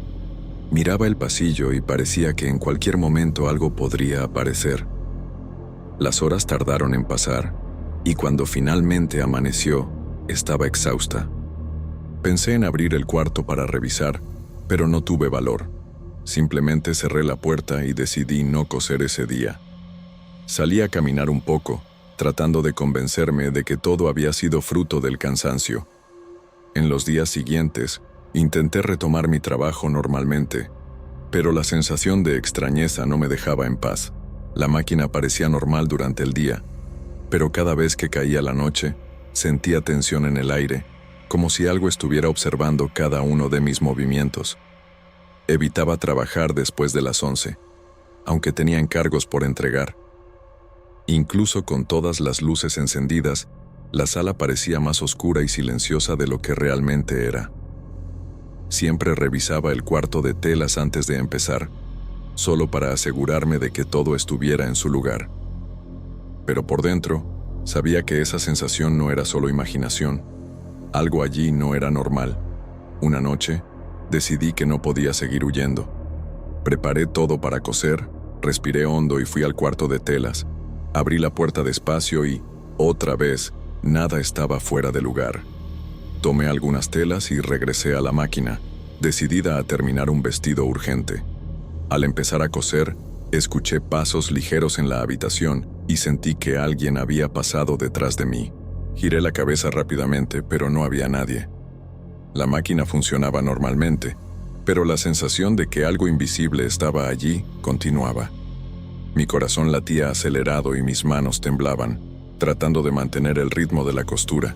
Miraba el pasillo y parecía que en cualquier momento algo podría aparecer. Las horas tardaron en pasar, y cuando finalmente amaneció, estaba exhausta. Pensé en abrir el cuarto para revisar, pero no tuve valor. Simplemente cerré la puerta y decidí no coser ese día. Salí a caminar un poco, tratando de convencerme de que todo había sido fruto del cansancio. En los días siguientes, intenté retomar mi trabajo normalmente, pero la sensación de extrañeza no me dejaba en paz. La máquina parecía normal durante el día, pero cada vez que caía la noche, sentía tensión en el aire, como si algo estuviera observando cada uno de mis movimientos. Evitaba trabajar después de las 11, aunque tenía encargos por entregar. Incluso con todas las luces encendidas, la sala parecía más oscura y silenciosa de lo que realmente era. Siempre revisaba el cuarto de telas antes de empezar, solo para asegurarme de que todo estuviera en su lugar. Pero por dentro, sabía que esa sensación no era solo imaginación. Algo allí no era normal. Una noche, decidí que no podía seguir huyendo. Preparé todo para coser, respiré hondo y fui al cuarto de telas. Abrí la puerta despacio y, otra vez, nada estaba fuera de lugar. Tomé algunas telas y regresé a la máquina, decidida a terminar un vestido urgente. Al empezar a coser, escuché pasos ligeros en la habitación y sentí que alguien había pasado detrás de mí. Giré la cabeza rápidamente, pero no había nadie. La máquina funcionaba normalmente, pero la sensación de que algo invisible estaba allí continuaba. Mi corazón latía acelerado y mis manos temblaban, tratando de mantener el ritmo de la costura.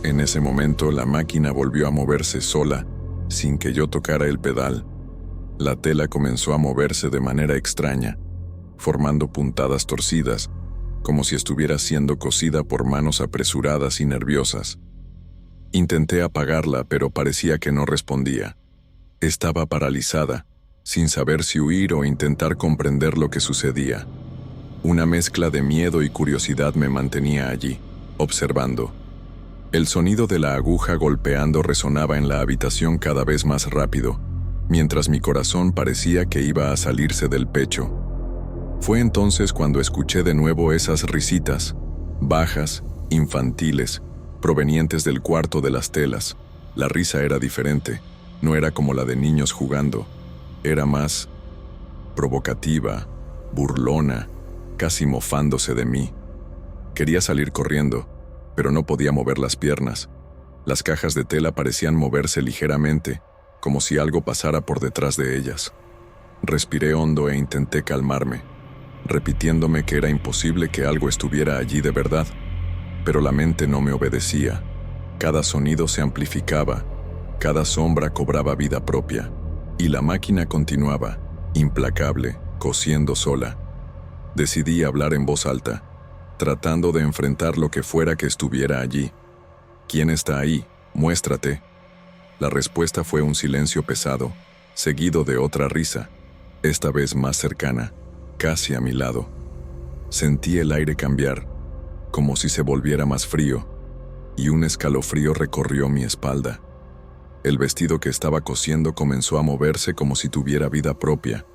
En ese momento, la máquina volvió a moverse sola, sin que yo tocara el pedal. La tela comenzó a moverse de manera extraña, formando puntadas torcidas, como si estuviera siendo cosida por manos apresuradas y nerviosas. Intenté apagarla, pero parecía que no respondía. Estaba paralizada, sin saber si huir o intentar comprender lo que sucedía. Una mezcla de miedo y curiosidad me mantenía allí, observando. El sonido de la aguja golpeando resonaba en la habitación cada vez más rápido, mientras mi corazón parecía que iba a salirse del pecho. Fue entonces cuando escuché de nuevo esas risitas, bajas, infantiles, provenientes del cuarto de las telas. La risa era diferente, no era como la de niños jugando, era más provocativa, burlona, casi mofándose de mí. Quería salir corriendo, pero no podía mover las piernas. Las cajas de tela parecían moverse ligeramente, como si algo pasara por detrás de ellas. Respiré hondo e intenté calmarme, repitiéndome que era imposible que algo estuviera allí de verdad, pero la mente no me obedecía. Cada sonido se amplificaba, cada sombra cobraba vida propia, y la máquina continuaba, implacable, cosiendo sola. Decidí hablar en voz alta, tratando de enfrentar lo que fuera que estuviera allí. ¿Quién está ahí? Muéstrate. La respuesta fue un silencio pesado, seguido de otra risa, esta vez más cercana, casi a mi lado. Sentí el aire cambiar, como si se volviera más frío, y un escalofrío recorrió mi espalda. El vestido que estaba cosiendo comenzó a moverse como si tuviera vida propia,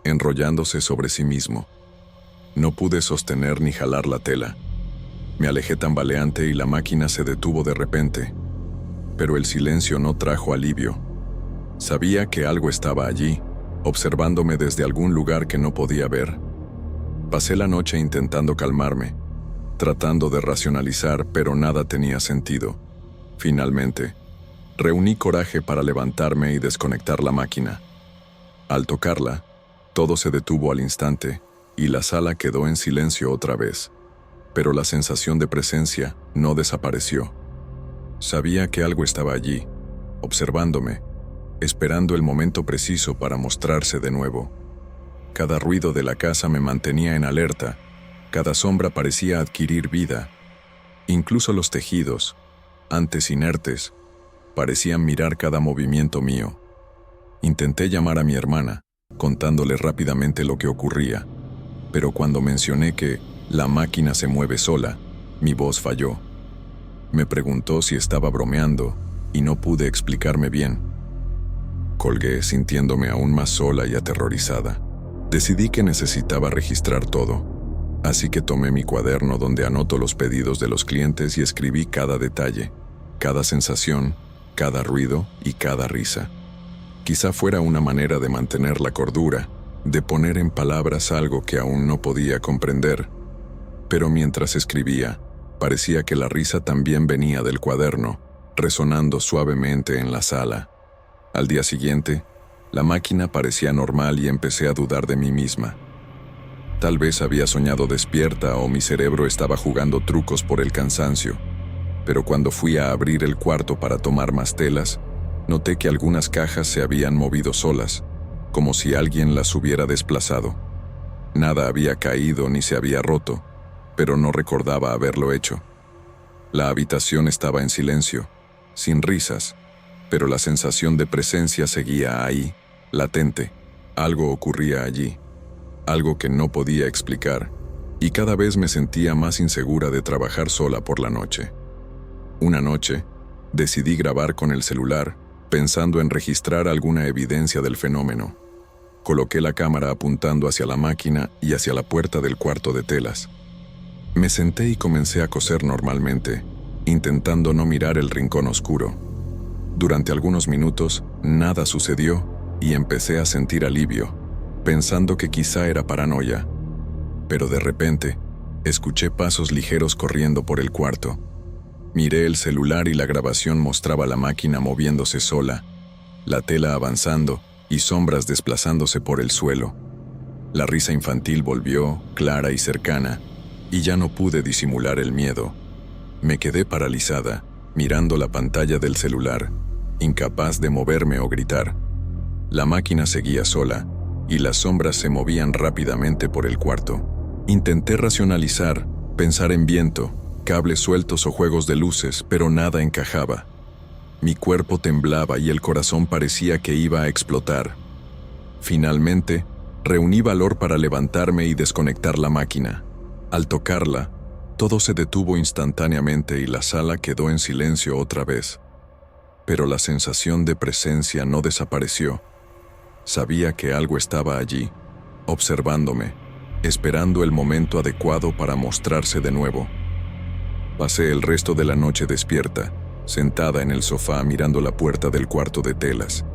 enrollándose sobre sí mismo. No pude sostener ni jalar la tela. Me alejé tambaleante y la máquina se detuvo de repente, pero el silencio no trajo alivio. Sabía que algo estaba allí, observándome desde algún lugar que no podía ver. Pasé la noche intentando calmarme, tratando de racionalizar, pero nada tenía sentido. Finalmente, reuní coraje para levantarme y desconectar la máquina. Al tocarla, todo se detuvo al instante y la sala quedó en silencio otra vez, pero la sensación de presencia no desapareció. Sabía que algo estaba allí, observándome, esperando el momento preciso para mostrarse de nuevo. Cada ruido de la casa me mantenía en alerta, cada sombra parecía adquirir vida. Incluso los tejidos, antes inertes, parecían mirar cada movimiento mío. Intenté llamar a mi hermana, contándole rápidamente lo que ocurría, pero cuando mencioné que la máquina se mueve sola, mi voz falló. Me preguntó si estaba bromeando y no pude explicarme bien. Colgué sintiéndome aún más sola y aterrorizada. Decidí que necesitaba registrar todo, así que tomé mi cuaderno donde anoto los pedidos de los clientes y escribí cada detalle, cada sensación, cada ruido y cada risa. Quizá fuera una manera de mantener la cordura, de poner en palabras algo que aún no podía comprender. Pero mientras escribía, parecía que la risa también venía del cuaderno, resonando suavemente en la sala. Al día siguiente, la máquina parecía normal y empecé a dudar de mí misma. Tal vez había soñado despierta o mi cerebro estaba jugando trucos por el cansancio, pero cuando fui a abrir el cuarto para tomar más telas, noté que algunas cajas se habían movido solas, como si alguien las hubiera desplazado. Nada había caído ni se había roto, pero no recordaba haberlo hecho. La habitación estaba en silencio, sin risas, pero la sensación de presencia seguía ahí, latente. Algo ocurría allí, algo que no podía explicar, y cada vez me sentía más insegura de trabajar sola por la noche. Una noche, decidí grabar con el celular, pensando en registrar alguna evidencia del fenómeno. Coloqué la cámara apuntando hacia la máquina y hacia la puerta del cuarto de telas. Me senté y comencé a coser normalmente, intentando no mirar el rincón oscuro. Durante algunos minutos, nada sucedió y empecé a sentir alivio, pensando que quizá era paranoia. Pero de repente, escuché pasos ligeros corriendo por el cuarto. Miré el celular y la grabación mostraba la máquina moviéndose sola, la tela avanzando y sombras desplazándose por el suelo. La risa infantil volvió, clara y cercana, y ya no pude disimular el miedo. Me quedé paralizada, mirando la pantalla del celular, incapaz de moverme o gritar. La máquina seguía sola, y las sombras se movían rápidamente por el cuarto. Intenté racionalizar, pensar en viento, cables sueltos o juegos de luces, pero nada encajaba. Mi cuerpo temblaba y el corazón parecía que iba a explotar. Finalmente, reuní valor para levantarme y desconectar la máquina. Al tocarla, todo se detuvo instantáneamente y la sala quedó en silencio otra vez. Pero la sensación de presencia no desapareció. Sabía que algo estaba allí, observándome, esperando el momento adecuado para mostrarse de nuevo. Pasé el resto de la noche despierta, sentada en el sofá mirando la puerta del cuarto de telas.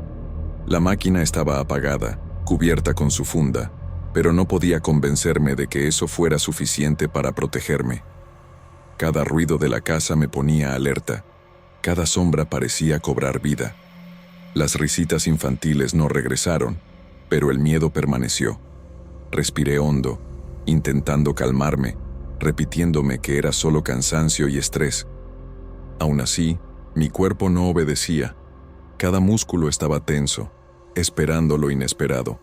La máquina estaba apagada, cubierta con su funda, pero no podía convencerme de que eso fuera suficiente para protegerme. Cada ruido de la casa me ponía alerta, cada sombra parecía cobrar vida. Las risitas infantiles no regresaron, pero el miedo permaneció. Respiré hondo, intentando calmarme, repitiéndome que era solo cansancio y estrés. Aún así, mi cuerpo no obedecía. Cada músculo estaba tenso, esperando lo inesperado.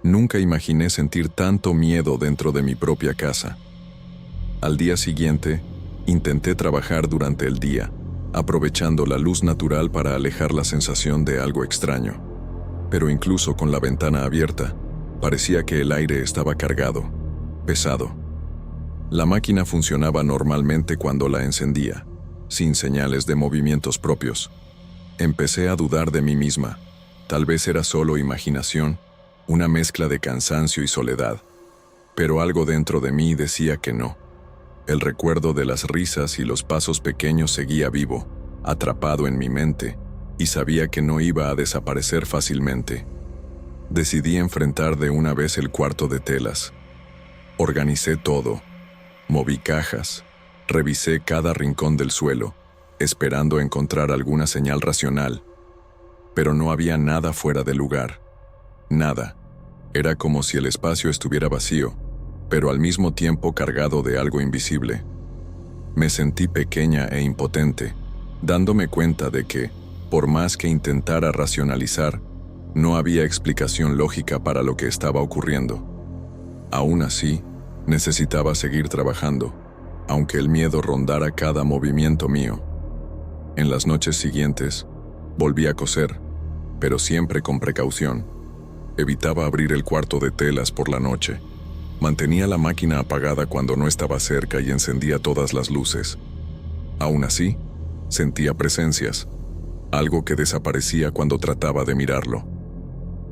Nunca imaginé sentir tanto miedo dentro de mi propia casa. Al día siguiente, intenté trabajar durante el día, aprovechando la luz natural para alejar la sensación de algo extraño. Pero incluso con la ventana abierta, parecía que el aire estaba cargado, pesado. La máquina funcionaba normalmente cuando la encendía, sin señales de movimientos propios. Empecé a dudar de mí misma. Tal vez era solo imaginación, una mezcla de cansancio y soledad. Pero algo dentro de mí decía que no. El recuerdo de las risas y los pasos pequeños seguía vivo, atrapado en mi mente, y sabía que no iba a desaparecer fácilmente. Decidí enfrentar de una vez el cuarto de telas. Organicé todo. Moví cajas, revisé cada rincón del suelo, esperando encontrar alguna señal racional. Pero no había nada fuera de lugar. Nada. Era como si el espacio estuviera vacío, pero al mismo tiempo cargado de algo invisible. Me sentí pequeña e impotente, dándome cuenta de que, por más que intentara racionalizar, no había explicación lógica para lo que estaba ocurriendo. Aún así, necesitaba seguir trabajando, aunque el miedo rondara cada movimiento mío. En las noches siguientes, volví a coser, pero siempre con precaución. Evitaba abrir el cuarto de telas por la noche. Mantenía la máquina apagada cuando no estaba cerca y encendía todas las luces. Aún así, sentía presencias, algo que desaparecía cuando trataba de mirarlo.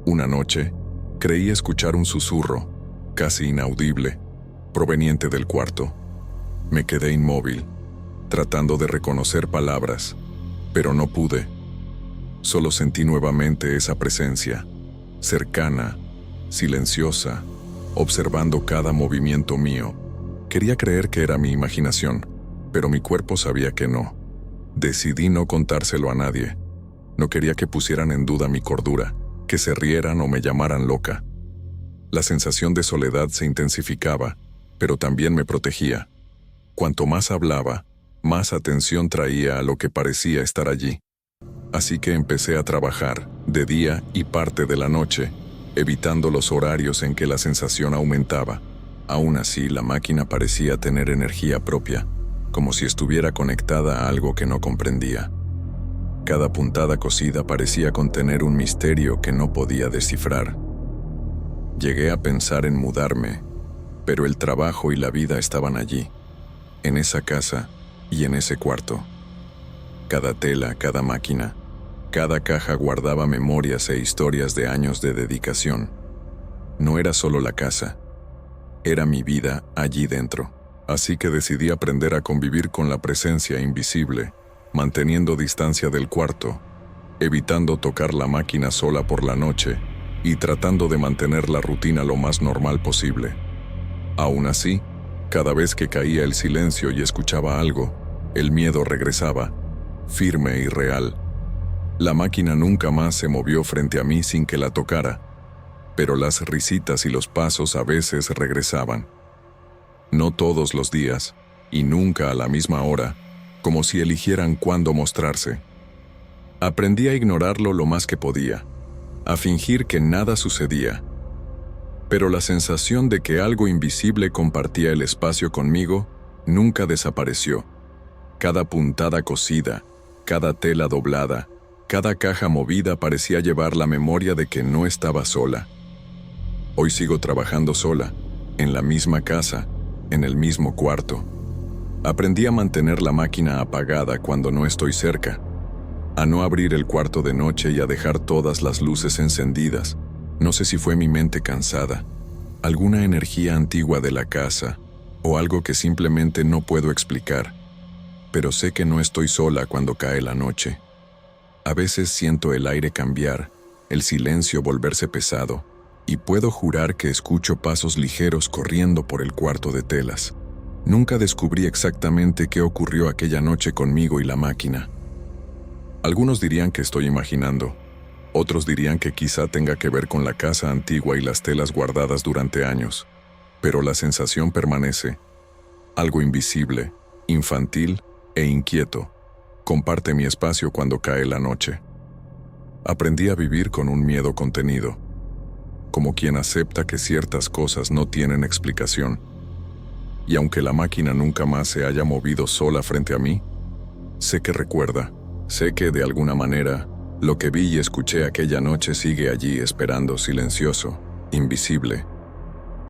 Una noche, creí escuchar un susurro, casi inaudible, proveniente del cuarto. Me quedé inmóvil, tratando de reconocer palabras, pero no pude. Solo sentí nuevamente esa presencia, cercana, silenciosa, observando cada movimiento mío. Quería creer que era mi imaginación, pero mi cuerpo sabía que no. Decidí no contárselo a nadie. No quería que pusieran en duda mi cordura, que se rieran o me llamaran loca. La sensación de soledad se intensificaba, pero también me protegía. Cuanto más hablaba, más atención traía a lo que parecía estar allí. Así que empecé a trabajar, de día y parte de la noche, evitando los horarios en que la sensación aumentaba. Aún así, la máquina parecía tener energía propia, como si estuviera conectada a algo que no comprendía. Cada puntada cosida parecía contener un misterio que no podía descifrar. Llegué a pensar en mudarme, pero el trabajo y la vida estaban allí, en esa casa y en ese cuarto. Cada tela, cada máquina, cada caja guardaba memorias e historias de años de dedicación. No era solo la casa, era mi vida allí dentro. Así que decidí aprender a convivir con la presencia invisible, manteniendo distancia del cuarto, evitando tocar la máquina sola por la noche y tratando de mantener la rutina lo más normal posible. Aún así, cada vez que caía el silencio y escuchaba algo, el miedo regresaba, firme y real. La máquina nunca más se movió frente a mí sin que la tocara, pero las risitas y los pasos a veces regresaban. No todos los días, y nunca a la misma hora, como si eligieran cuándo mostrarse. Aprendí a ignorarlo lo más que podía, a fingir que nada sucedía. Pero la sensación de que algo invisible compartía el espacio conmigo nunca desapareció. Cada puntada cosida, cada tela doblada, cada caja movida parecía llevar la memoria de que no estaba sola. Hoy sigo trabajando sola, en la misma casa, en el mismo cuarto. Aprendí a mantener la máquina apagada cuando no estoy cerca, a no abrir el cuarto de noche y a dejar todas las luces encendidas. No sé si fue mi mente cansada, alguna energía antigua de la casa o algo que simplemente no puedo explicar, pero sé que no estoy sola cuando cae la noche. A veces siento el aire cambiar, el silencio volverse pesado, y puedo jurar que escucho pasos ligeros corriendo por el cuarto de telas. Nunca descubrí exactamente qué ocurrió aquella noche conmigo y la máquina. Algunos dirían que estoy imaginando, otros dirían que quizá tenga que ver con la casa antigua y las telas guardadas durante años, pero la sensación permanece. Algo invisible, infantil e inquieto comparte mi espacio cuando cae la noche. Aprendí a vivir con un miedo contenido, como quien acepta que ciertas cosas no tienen explicación. Y aunque la máquina nunca más se haya movido sola frente a mí, sé que recuerda, sé que de alguna manera, lo que vi y escuché aquella noche sigue allí esperando silencioso, invisible,